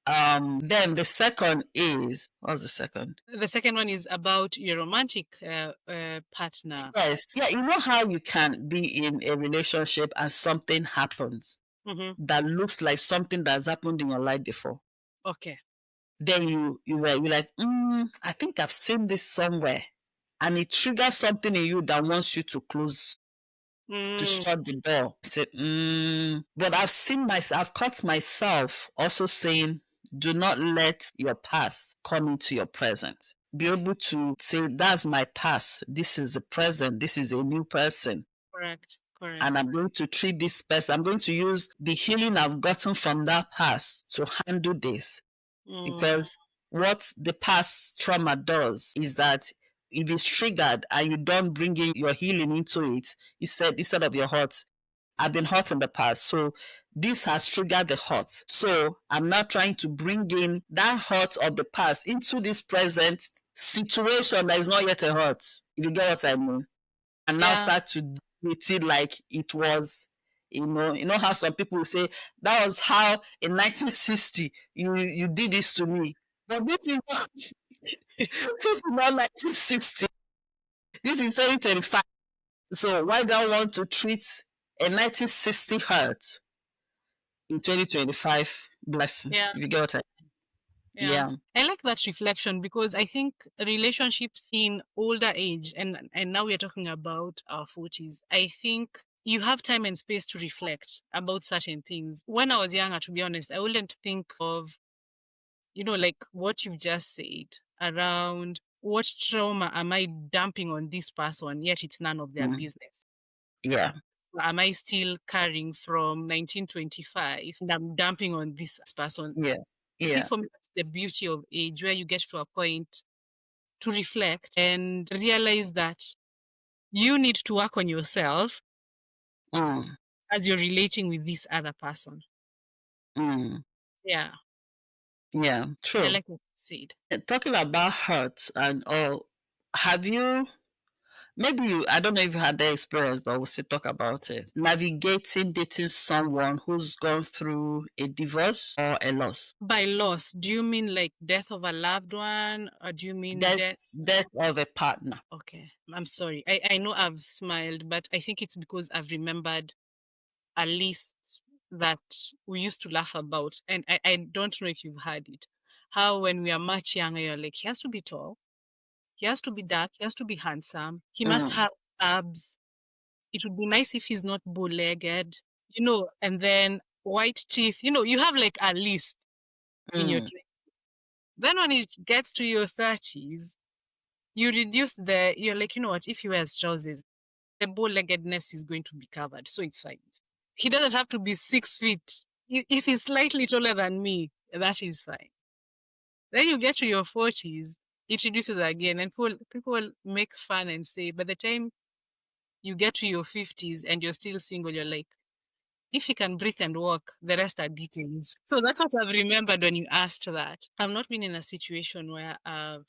Then the second is what's the second? The second one is about your romantic partner. Yes, yeah, you know how you can be in a relationship and something happens Mm-hmm. that looks like something that's happened in your life before. Okay. Then you're like, I think I've seen this somewhere, and it triggers something in you that wants you to close, to Mm, shut the door. Say, but I've caught myself also saying, do not let your past come into your present. Be able to say, that's my past. This is the present. This is a new person. correct. Correct. And I'm going to treat this person. I'm going to use the healing I've gotten from that past to handle this. Mm, Because what the past trauma does is that if it's triggered and you don't bring in your healing into it, instead of your hurt, I've been hurt in the past. So this has triggered the hurt. So I'm now trying to bring in that hurt of the past into this present situation that is not yet a hurt. If you get what I mean. And now yeah. start to do it like it was, how some people say that was how in 1960 you did this to me. But this is not 1960. This is 2025. So why do I want to treat a 1960 hurt in 2025 blessing? Yeah. If you get what I mean. Yeah. I like that reflection because I think relationships in older age, and now we're talking about our 40s, I think you have time and space to reflect about certain things. When I was younger, to be honest, I wouldn't think of, like what you've just said around what trauma am I dumping on this person, yet it's none of their business. Yeah. Am I still carrying from 1925 and I'm dumping on this person? Yeah. I think Yeah. for me, that's the beauty of age where you get to a point to reflect and realize that you need to work on yourself Mm. as you're relating with this other person. Mm. Yeah, Yeah. I True. like what you said. Talking about hurt and all, have you, maybe you, I don't know if you had the experience, but we'll still talk about it. Navigating dating someone who's gone through a divorce or a loss. By loss, do you mean like death of a loved one or do you mean Death, death? death of a partner. Okay, I'm sorry. I know I've smiled, but I think it's because I've remembered a list that we used to laugh about. And I don't know if you've heard it. How when we are much younger, you're like, he has to be tall, he has to be dark, he has to be handsome, he must Mm. have abs. It would be nice if he's not bow legged, and then white teeth. You have like a list in your Mm. 20s. Then when it gets to your 30s, you reduce you're like, you know what, if he wears trousers, the bow leggedness is going to be covered. So it's fine. He doesn't have to be 6 feet. If he's slightly taller than me, that is fine. Then you get to your 40s, it reduces again, and people make fun and say, by the time you get to your 50s and you're still single, you're like, if he can breathe and walk, the rest are details. So that's what I've remembered when you asked that. I've not been in a situation where I've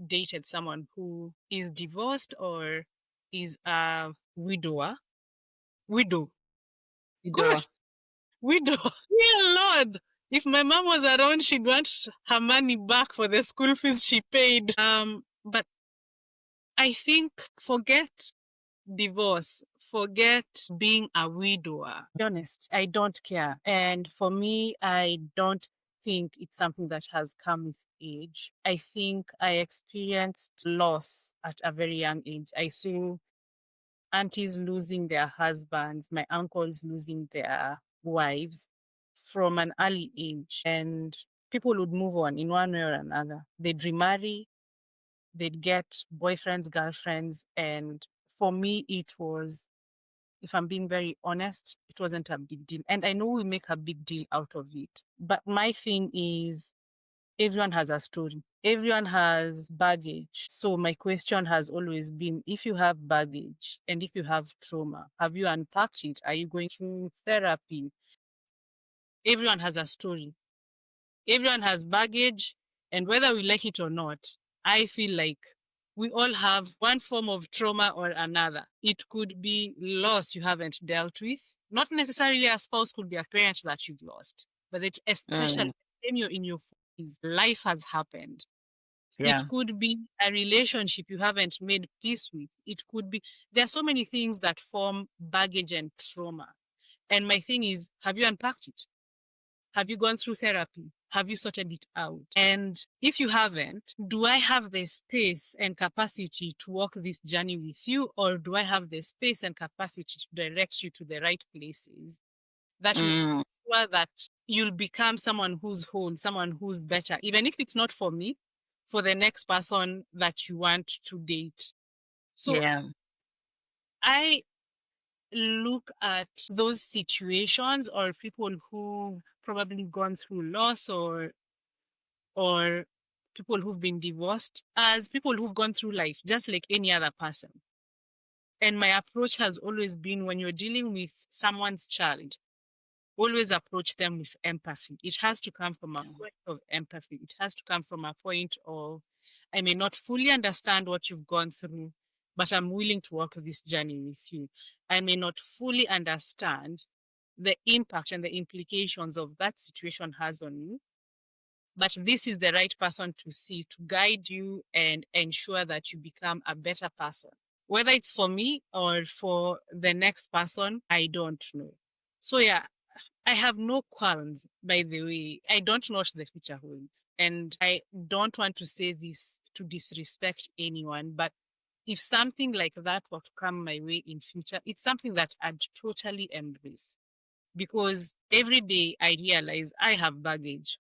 dated someone who is divorced or is a widower. Widow. Widower. God, widow. Yeah, Lord. If my mom was around, she'd want her money back for the school fees she paid. But I think forget divorce, forget being a widower. To be honest, I don't care. And for me, I don't think it's something that has come with age. I think I experienced loss at a very young age. I saw aunties losing their husbands, my uncles losing their wives from an early age. And people would move on in one way or another. They'd remarry, they'd get boyfriends, girlfriends. And for me, it was, if I'm being very honest, it wasn't a big deal. And I know we make a big deal out of it. But my thing is, everyone has a story. Everyone has baggage. So my question has always been, if you have baggage and if you have trauma, have you unpacked it? Are you going through therapy? Everyone has a story. Everyone has baggage. And whether we like it or not, I feel like we all have one form of trauma or another. It could be loss you haven't dealt with. Not necessarily a spouse, could be a parent that you've lost. But especially Mm. when you're in your 40s, life has happened. Yeah. It could be a relationship you haven't made peace with. It could be, there are so many things that form baggage and trauma. And my thing is, have you unpacked it? Have you gone through therapy? Have you sorted it out? And if you haven't, do I have the space and capacity to walk this journey with you? Or do I have the space and capacity to direct you to the right places that will Mm. ensure that you'll become someone who's whole, someone who's better, even if it's not for me, for the next person that you want to date. So Yeah. I look at those situations or people who probably gone through loss or people who've been divorced as people who've gone through life just like any other person. And my approach has always been, when you're dealing with someone's child, always approach them with empathy. It has to come from a point of empathy. It has to come from a point of, I may not fully understand what you've gone through, but I'm willing to walk this journey with you. I may not fully understand the impact and the implications of that situation has on you, but this is the right person to see, to guide you and ensure that you become a better person. Whether it's for me or for the next person, I don't know. So yeah, I have no qualms, by the way. I don't know what the future holds. And I don't want to say this to disrespect anyone, but if something like that were to come my way in future, it's something that I'd totally embrace. Because every day I realize I have baggage,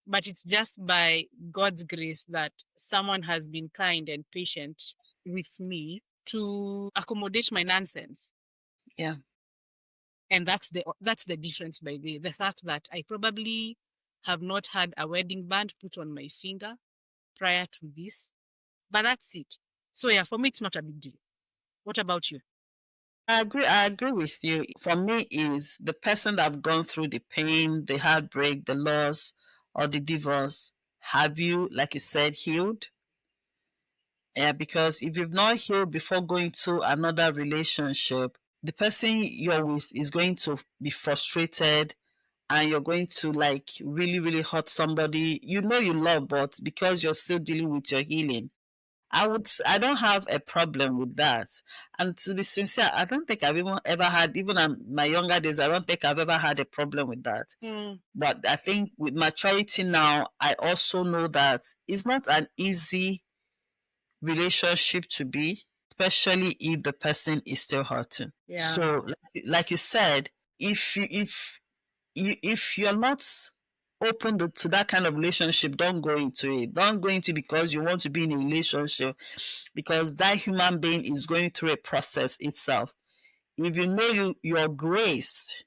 but it's just by God's grace that someone has been kind and patient with me to accommodate my nonsense. Yeah. And that's the difference, by the fact that I probably have not had a wedding band put on my finger prior to this, but that's it. So yeah, for me it's not a big deal. What about you? I agree with you. For me, is the person that have gone through the pain, the heartbreak, the loss, or the divorce. Have you, like you said, healed? Yeah, because if you've not healed before going to another relationship, the person you're with is going to be frustrated, and you're going to like really, really hurt somebody you know you love, but because you're still dealing with your healing. I don't have a problem with that. And to be sincere, I don't think I've even ever had, even in my younger days, I don't think I've ever had a problem with that. Mm, But I think with maturity now, I also know that it's not an easy relationship to be, especially if the person is still hurting. yeah. So, like you said, if you're not open to that kind of relationship, don't go into it. Don't go into it because you want to be in a relationship, because that human being is going through a process itself. If you know you're graced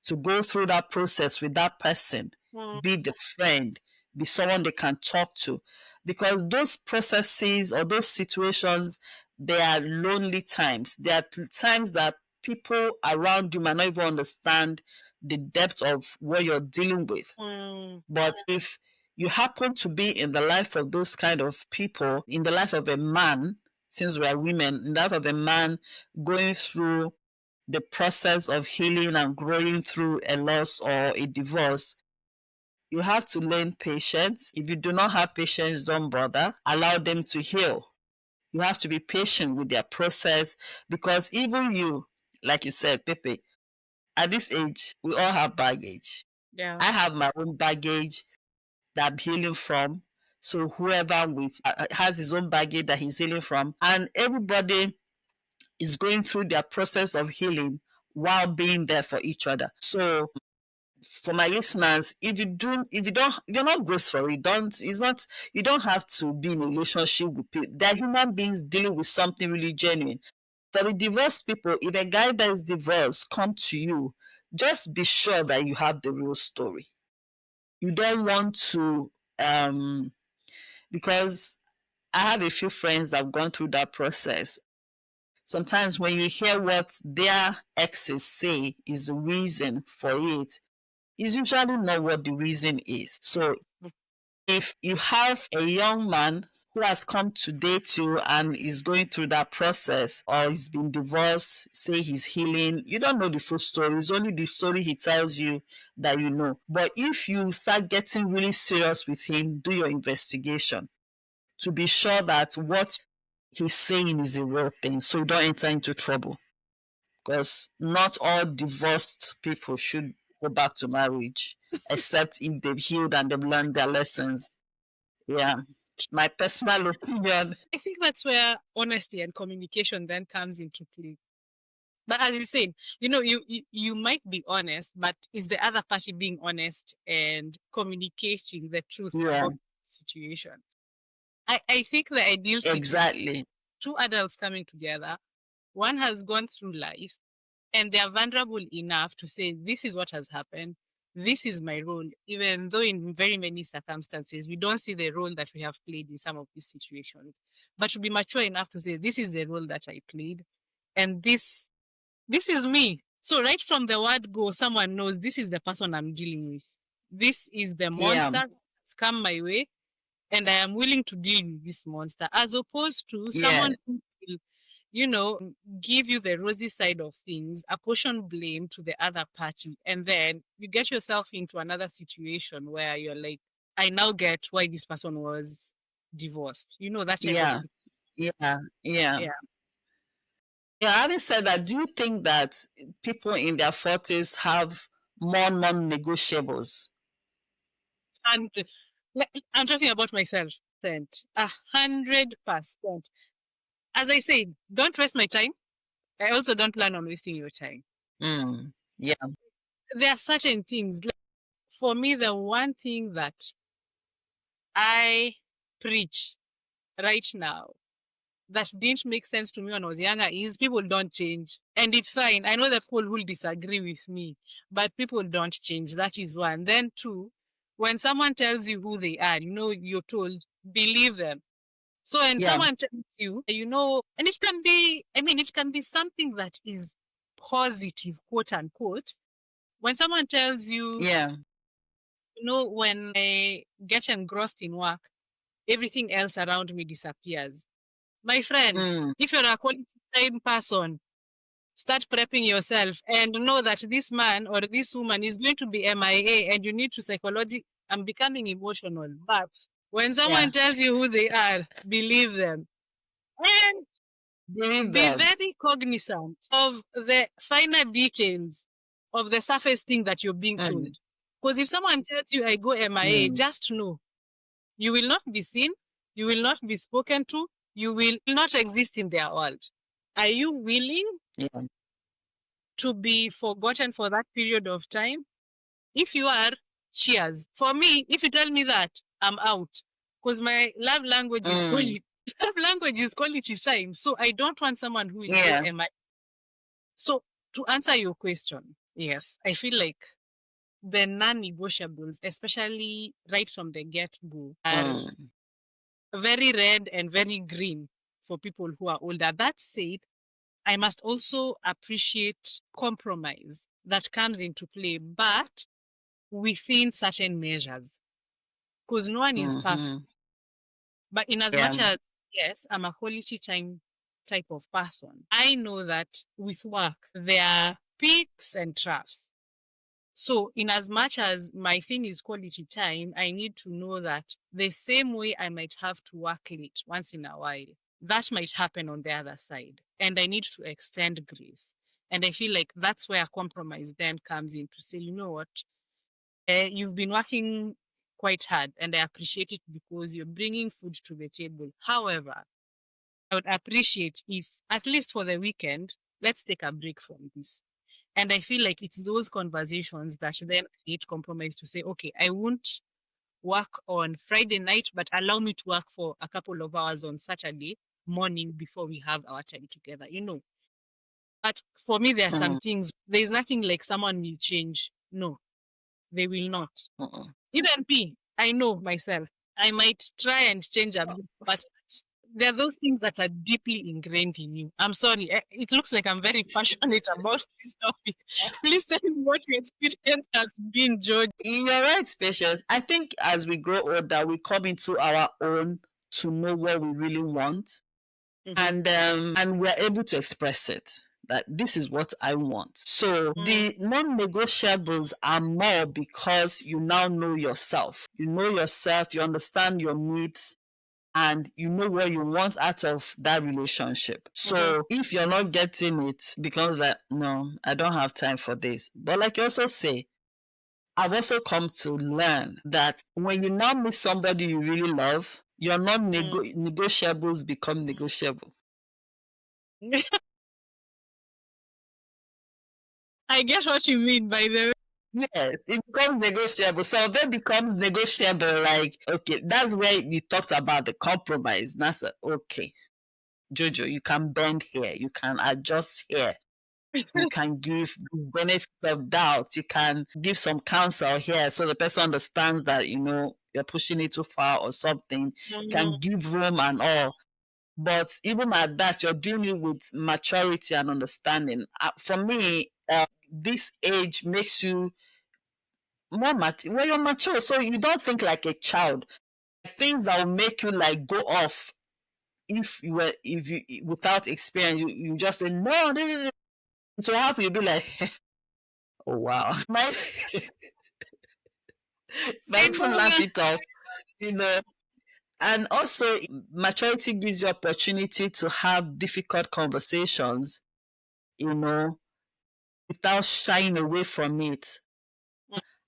to go through that process with that person, Mm, be the friend, be someone they can talk to. Because those processes or those situations, they are lonely times. They are times that people around you might not even understand the depth of what you're dealing with. mm, But if you happen to be in the life of those kind of people, in the life of a man, since we are women, in the life of a man going through the process of healing and growing through a loss or a divorce, you have to learn patience. If you do not have patience, don't bother. Allow them to heal. You have to be patient with their process, because even you, like you said, Pepe, at this age, we all have baggage. yeah. I have my own baggage that I'm healing from. So whoever with has his own baggage that he's healing from, and everybody is going through their process of healing while being there for each other. So for my listeners, if you're not graceful, you don't have to be in a relationship with people. They're human beings dealing with something really genuine. For the divorced people, if a guy that is divorced come to you, just be sure that you have the real story. You don't want to because I have a few friends that have gone through that process. Sometimes when you hear what their exes say is the reason for it, it's usually not what the reason is. So if you have a young man who has come to date you and is going through that process, or he's been divorced, say he's healing, you don't know the full story. It's only the story he tells you that you know. But if you start getting really serious with him, do your investigation to be sure that what he's saying is a real thing, so you don't enter into trouble. Because not all divorced people should go back to marriage, except if they've healed and they've learned their lessons. Yeah, my personal opinion. I think that's where honesty and communication then comes into play. But as you said, you might be honest, but is the other party being honest and communicating the truth Yeah, about the situation? I think the ideal situation, exactly. two adults coming together, one has gone through life and they are vulnerable enough to say, this is what has happened. This is my role, even though in very many circumstances, we don't see the role that we have played in some of these situations. But to be mature enough to say, this is the role that I played. And this is me. So right from the word go, someone knows this is the person I'm dealing with. This is the Yeah, monster that's come my way, and I am willing to deal with this monster, as opposed to yeah, someone who will, you know, give you the rosy side of things, apportion blame to the other party, and then you get yourself into another situation where you're like, I now get why this person was divorced. You know, that type of yeah, situation. yeah, yeah. Yeah. Yeah, having said that, do you think that people in their 40s have more non-negotiables? And I'm talking about myself. 100%. As I said, don't waste my time. I also don't plan on wasting your time. Yeah. There are certain things. Like, for me, the one thing that I preach right now that didn't make sense to me when I was younger is people don't change. And it's fine. I know that people will disagree with me, but people don't change. That is one. Then two, when someone tells you who they are, you're told, believe them. So when Yeah. someone tells you, and it can be something that is positive, quote unquote. When someone tells you, Yeah. when I get engrossed in work, everything else around me disappears. My friend, if you're a quality time person, start prepping yourself and know that this man or this woman is going to be MIA and you need to psychology. I'm becoming emotional. But when Yeah. someone tells you who they are, believe them. And Believe be them. very cognizant of the finer details of the surface thing that you're being told. Because if someone tells you I go MIA, just know you will not be seen, you will not be spoken to, you will not exist in their world. Are you willing to be forgotten for that period of time? If you are, cheers. For me, if you tell me that, I'm out. Because my love language is quality. Love language is quality time. So I don't want someone who will go MIA. So to answer your question, yes, I feel like the non-negotiables, especially right from the get-go, are very red and very green for people who are older. That said, I must also appreciate compromise that comes into play, but within certain measures, because no one is perfect. But in as much as, yes, I'm a quality time type of person, I know that with work, there are peaks and troughs. So, in as much as my thing is quality time, I need to know that the same way I might have to work late once in a while, that might happen on the other side. And I need to extend grace. And I feel like that's where compromise then comes in to say, you know what, you've been working quite hard and I appreciate it because you're bringing food to the table. However, I would appreciate if, at least for the weekend, let's take a break from this. And I feel like it's those conversations that then create compromise to say, okay, I won't work on Friday night, but allow me to work for a couple of hours on Saturday morning before we have our time together, But for me, there are some things, there's nothing like someone will change. No, they will not. Even me, I know myself. I might try and change a bit, but there are those things that are deeply ingrained in you. I'm sorry. It looks like I'm very passionate about this topic. Please tell me what your experience has been, George. You're right, Patience. I think as we grow older, we come into our own to know what we really want, and we're able to express it. That this is what I want. So the non-negotiables are more because you now know yourself. You know yourself, you understand your needs, and you know what you want out of that relationship. So if you're not getting it, becomes like, no, I don't have time for this. But like you also say, I've also come to learn that when you now meet somebody you really love, your non-negotiables become negotiable. I get what you mean by the way. Yes, it becomes negotiable. So then becomes negotiable. Like, okay, that's where you talked about the compromise. That's okay, Jojo, you can bend here, you can adjust here, you can give the benefit of doubt, you can give some counsel here so the person understands that you're pushing it too far or something. You can give room and all. But even at that, you're doing it with maturity and understanding. For me, this age makes you more mature. Well, you're mature, so you don't think like a child. Things that will make you like go off if you without experience, you just say no. So happy you'll be like, oh wow, my I people know laugh that. it off, you know. And also, maturity gives you opportunity to have difficult conversations, without shying away from it.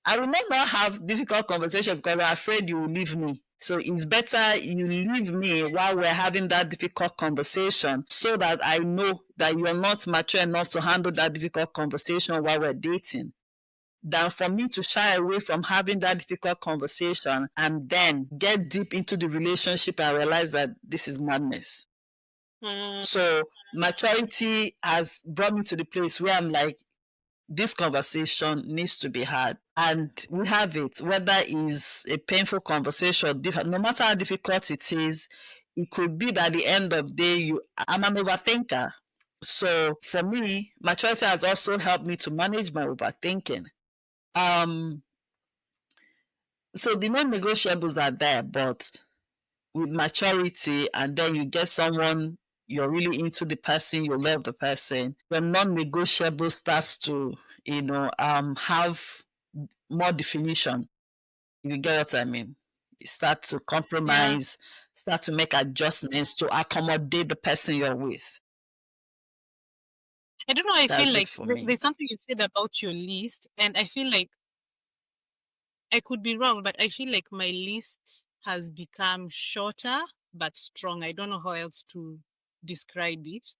I will not have difficult conversation because I'm afraid you will leave me. So it's better you leave me while we're having that difficult conversation so that I know that you're not mature enough to handle that difficult conversation while we're dating than for me to shy away from having that difficult conversation and then get deep into the relationship and realize that this is madness. Mm, So maturity has brought me to the place where I'm like, this conversation needs to be had. And we have it, whether it's a painful conversation, no matter how difficult it is, it could be that at the end of the day, I'm an overthinker. So for me, maturity has also helped me to manage my overthinking. Um, so the non-negotiables are there, but with maturity, and then you get someone you're really into the person, you love the person, the non-negotiable starts to, have more definition. You get what I mean? You start to yeah. compromise, start to make adjustments to accommodate the person you're with. I don't know. I feel That's it like for me. there's something you said about your list, and I feel like I could be wrong, but I feel like my list has become shorter but strong. I don't know how else to describe it.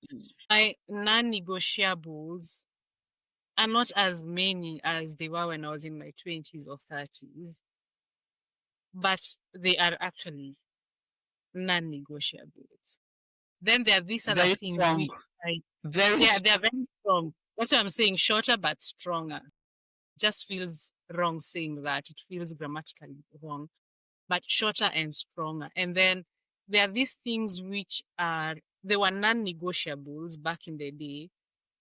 My non-negotiables are not as many as they were when I was in my 20s or 30s, but they are actually non-negotiables. Then there are these other Very things strong. which I, Very yeah, strong. they are very strong. That's why I'm saying shorter but stronger. Just feels wrong saying that. It feels grammatically wrong, but shorter and stronger. And then there are these things which are, they were non-negotiables back in the day,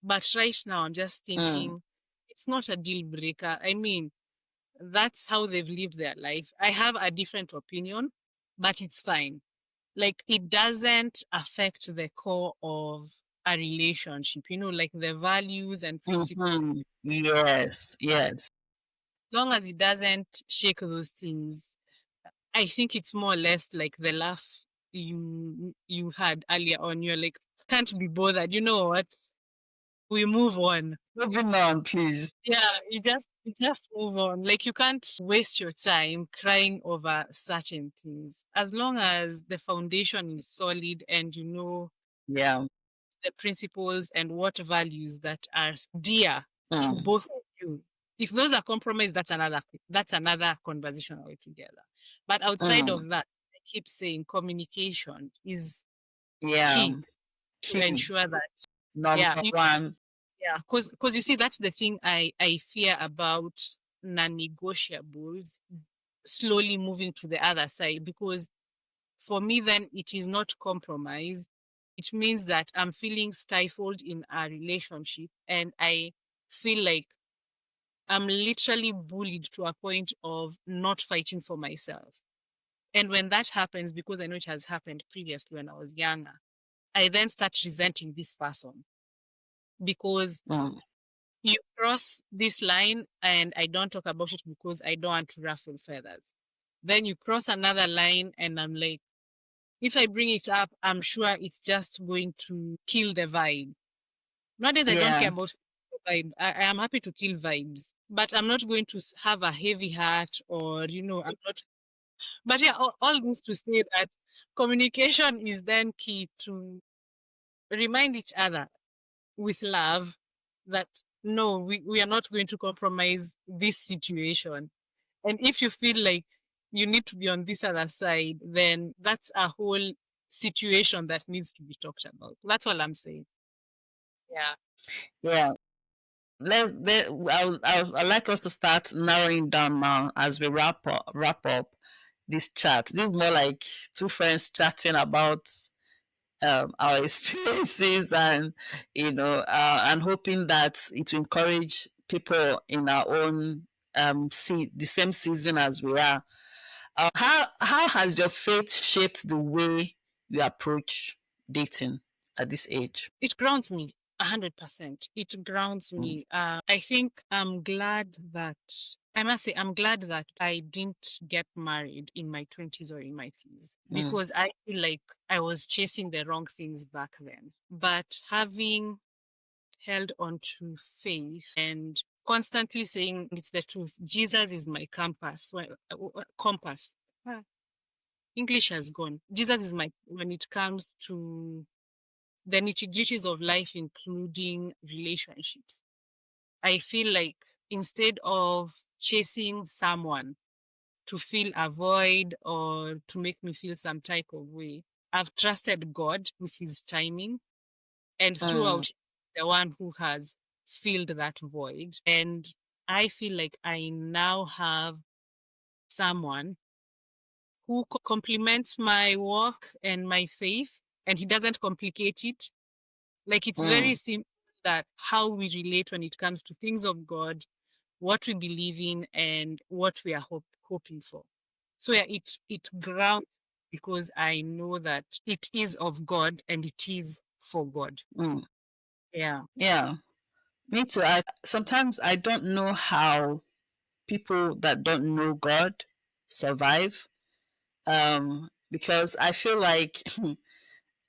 but right now I'm just Mm, thinking it's not a deal breaker. I mean, that's how they've lived their life. I have a different opinion, but it's fine. Like it doesn't affect the core of a relationship, like the values and principles. yes, yes. As long as it doesn't shake those things, I think it's more or less like the laugh you had earlier on. You're like, can't be bothered. You know what? We move on. Moving on, please. Yeah, you just move on. Like you can't waste your time crying over certain things. As long as the foundation is solid and you know Yeah. the principles and what values that are dear to Mm, both of you. If those are compromised, that's another conversation altogether. But outside mm, of that, I keep saying communication is yeah. key to Key. ensure that yeah, Number one. yeah, because you see that's the thing I fear about non-negotiables slowly moving to the other side, because for me then it is not compromise. It means that I'm feeling stifled in a relationship and I feel like I'm literally bullied to a point of not fighting for myself. And when that happens, because I know it has happened previously when I was younger, I then start resenting this person because Mm, you cross this line and I don't talk about it because I don't want to ruffle feathers. Then you cross another line and I'm like, if I bring it up, I'm sure it's just going to kill the vibe. Nowadays, I don't care yeah. about the vibe. I am happy to kill vibes, but I'm not going to have a heavy heart or, I'm not. But yeah, all this to say that communication is then key to remind each other with love that no, we are not going to compromise this situation. And if you feel like you need to be on this other side, then that's a whole situation that needs to be talked about. That's all I'm saying. Yeah. Yeah. I'd like us to start narrowing down now as we wrap up this chat. This is more like two friends chatting about our experiences and and hoping that it will encourage people in our own the same season as we are. How has your faith shaped the way you approach dating at this age? It grounds me 100%. It grounds Mm, me. I think I must say, I'm glad that I didn't get married in my 20s or in my 30s mm, because I feel like I was chasing the wrong things back then. But having held on to faith and constantly saying it's the truth. Jesus is my compass. Compass. Ah, English has gone. Jesus is my when it comes to the nitty-gritties of life, including relationships. I feel like instead of chasing someone to fill a void or to make me feel some type of way, I've trusted God with his timing, and Mm, throughout the one who has filled that void. And I feel like I now have someone who complements my work and my faith, and he doesn't complicate it. Like it's very mm, simple that how we relate when it comes to things of God, what we believe in, and what we are hoping for. So yeah, it grounds because I know that it is of God and it is for God. mm. Yeah. Yeah, me too. Sometimes I don't know how people that don't know God survive. Because I feel like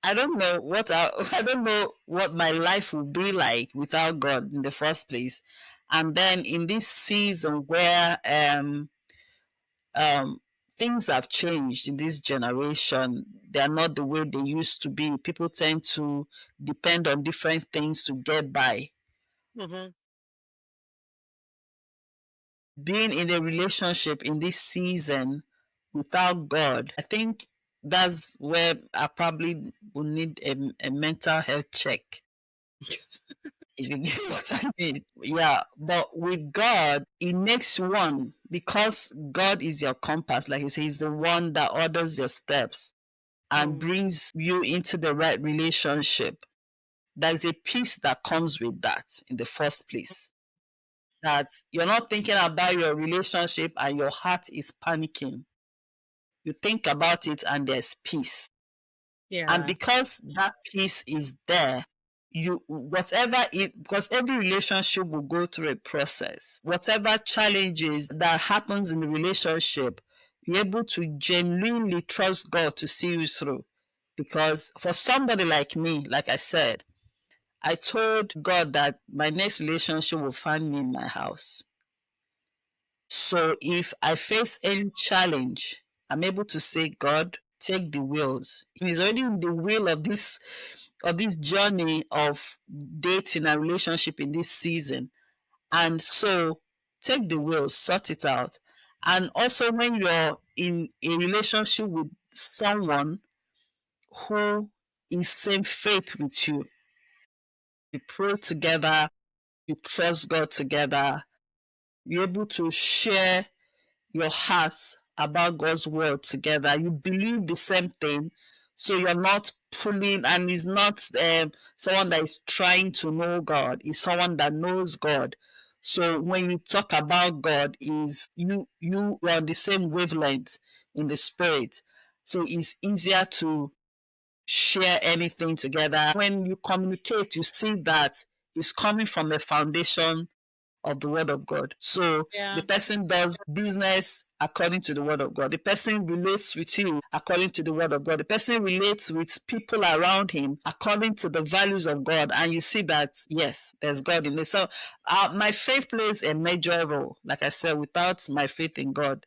I don't know what I don't know what my life would be like without God in the first place. And then in this season where um things have changed in this generation, they are not the way they used to be. People tend to depend on different things to get by. Mm-hmm. Being in a relationship in this season without God, I think that's where I probably will need a mental health check. If you get what I mean. Yeah. But with God, it makes one because God is your compass. Like you say, He's the one that orders your steps and Mm. brings you into the right relationship. There's a peace that comes with that in the first place. That you're not thinking about your relationship and your heart is panicking. You think about it and there's peace. And Yeah. because that peace is there, you whatever it because every relationship will go through a process. Whatever challenges that happens in the relationship, you're able to genuinely trust God to see you through. Because for somebody like me, like I said, I told God that my next relationship will find me in my house. So if I face any challenge, I'm able to say, God, take the wheels. He's already in the wheel of this journey of dating and relationship in this season. And so take the wheels, sort it out. And also when you're in a relationship with someone who is same faith with you pray together, you trust God together, you're able to share your hearts about God's word together. You believe the same thing. So you're not pulling, and it's not someone that is trying to know God, it's someone that knows God. So when you talk about God, is you are on the same wavelength in the spirit. So it's easier to share anything together. When you communicate, you see that it's coming from a foundation of the word of God. So the Yeah. person does business according to the word of God. The person relates with you according to the word of God. The person relates with people around him according to the values of God. And you see that, yes, there's God in this. So my faith plays a major role. Like I said, without my faith in God,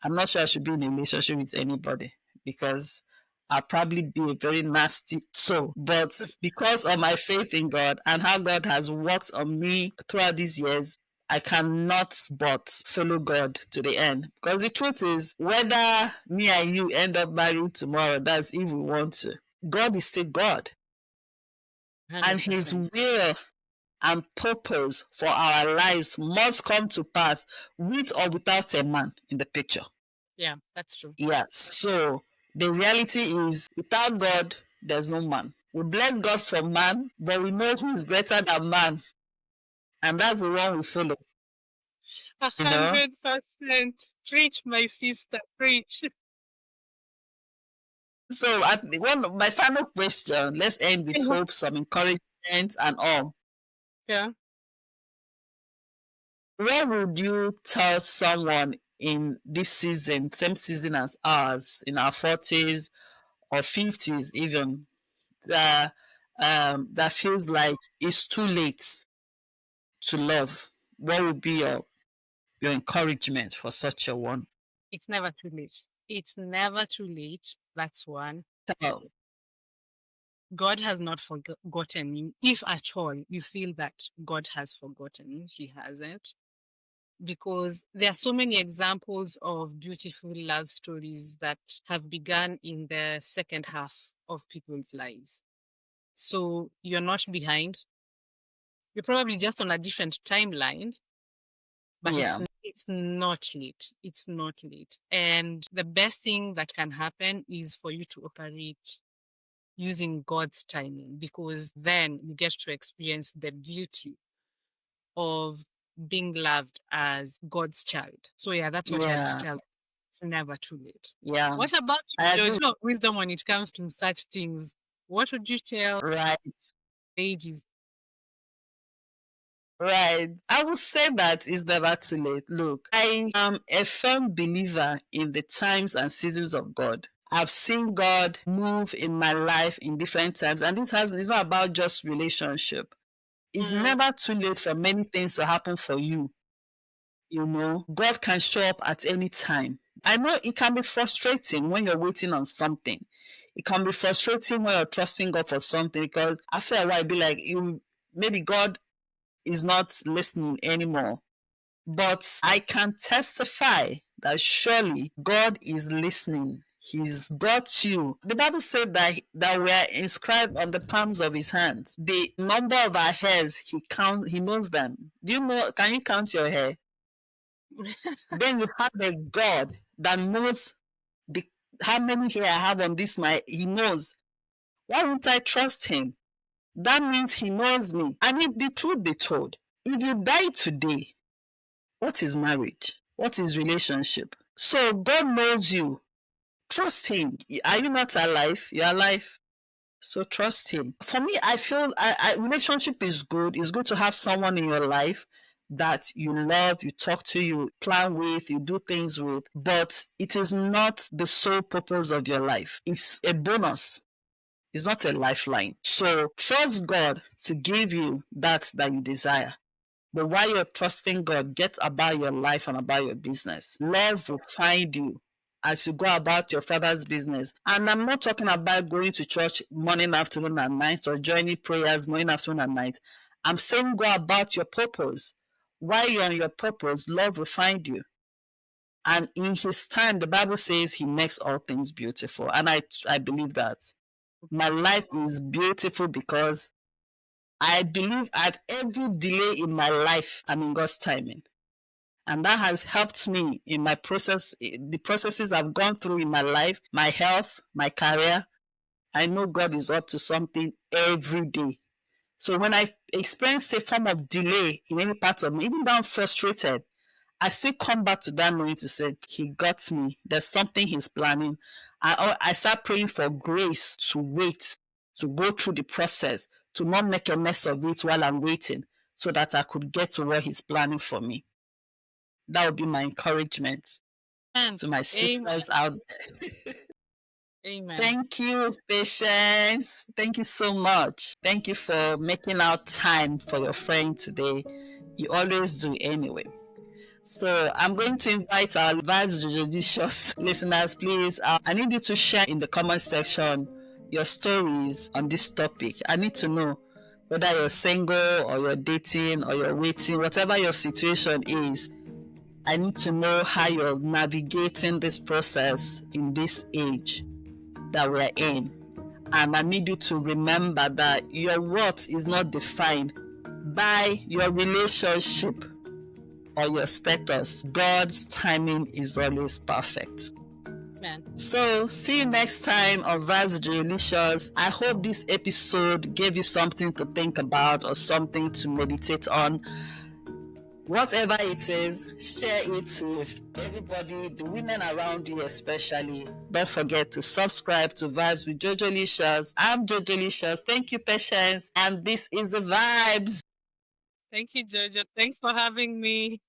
I'm not sure I should be in a relationship with anybody because I'll probably be a very nasty soul. But because of my faith in God and how God has worked on me throughout these years, I cannot but follow God to the end. Because the truth is, whether me and you end up married tomorrow, that's if we want to. God is still God. And His 100%. will and purpose for our lives must come to pass with or without a man in the picture. Yeah, that's true. Yeah, so the reality is without God, there's no man. We bless God for man, but we know who is greater than man, and that's the one we follow, A you know. 100%. Preach, my sister, preach. So, my final question, let's end with hope, some encouragement, and all. Yeah. Where would you tell someone in this season, same season as ours, in our 40s or 50s, even, that feels like it's too late to love? what would be your encouragement for such a one? It's never too late. It's never too late. That's one. Oh, God has not forgotten you. If at all you feel that God has forgotten you, He hasn't. Because there are so many examples of beautiful love stories that have begun in the second half of people's lives. So you're not behind. You're probably just on a different timeline, but yeah, it's not late. It's not late. And the best thing that can happen is for you to operate using God's timing, because then you get to experience the beauty of being loved as God's child. So yeah, that's what I'd yeah, tell. It's never too late. yeah. What about I you, agree. Jojo? Wisdom when it comes to such things. What would you tell Right. ages? Right. I would say that it's never too late. Look, I am a firm believer in the times and seasons of God. I've seen God move in my life in different times, and it's not about just relationship. It's Mm, never too late for many things to happen for you. You know, God can show up at any time. I know it can be frustrating when you're waiting on something. It can be frustrating when you're trusting God for something because after a while, it'll be like you maybe God is not listening anymore. But I can testify that surely God is listening. He's got you. The Bible said that we are inscribed on the palms of his hands. The number of our hairs, he knows them. Do you know, can you count your hair? Then you have a God that knows the how many hair I have on this my he knows. Why won't I trust him? That means he knows me. And if the truth be told, if you die today, what is marriage? What is relationship? So God knows you. Trust him. Are you not alive? You're alive. So trust him. For me, I feel relationship is good. It's good to have someone in your life that you love, you talk to, you plan with, you do things with. But it is not the sole purpose of your life. It's a bonus. It's not a lifeline. So trust God to give you that you desire. But while you're trusting God, get about your life and about your business. Love will find you as you go about your father's business. And I'm not talking about going to church morning, afternoon, and night or joining prayers morning, afternoon, and night. I'm saying go about your purpose. While you're on your purpose, love will find you. And in his time, the Bible says he makes all things beautiful. And I believe that. My life is beautiful because I believe at every delay in my life, I'm in God's timing. And that has helped me in my process, the processes I've gone through in my life, my health, my career. I know God is up to something every day. So when I experience a form of delay in any part of me, even though I'm frustrated, I still come back to that knowing to say, He got me. There's something He's planning. I start praying for grace to wait, to go through the process, to not make a mess of it while I'm waiting, so that I could get to what He's planning for me. That would be my encouragement amen. to my Amen. sisters out. Amen. Thank you, Patience. Thank you so much. Thank you for making out time for your friend today. You always do anyway. So I'm going to invite our Vibes Jojolicious listeners, please. I need you to share in the comment section your stories on this topic. I need to know whether you're single or you're dating or you're waiting, whatever your situation is. I need to know how you're navigating this process in this age that we're in. And I need you to remember that your worth is not defined by your relationship or your status. God's timing is always perfect. Amen. So, see you next time on Vibes Delicious. I hope this episode gave you something to think about or something to meditate on. Whatever it is, share it with everybody, the women around you especially. Don't forget to subscribe to Vibes with Jojolicious. I'm Jojolicious. Thank you, Patience. And this is the Vibes. Thank you, Jojo. Thanks for having me.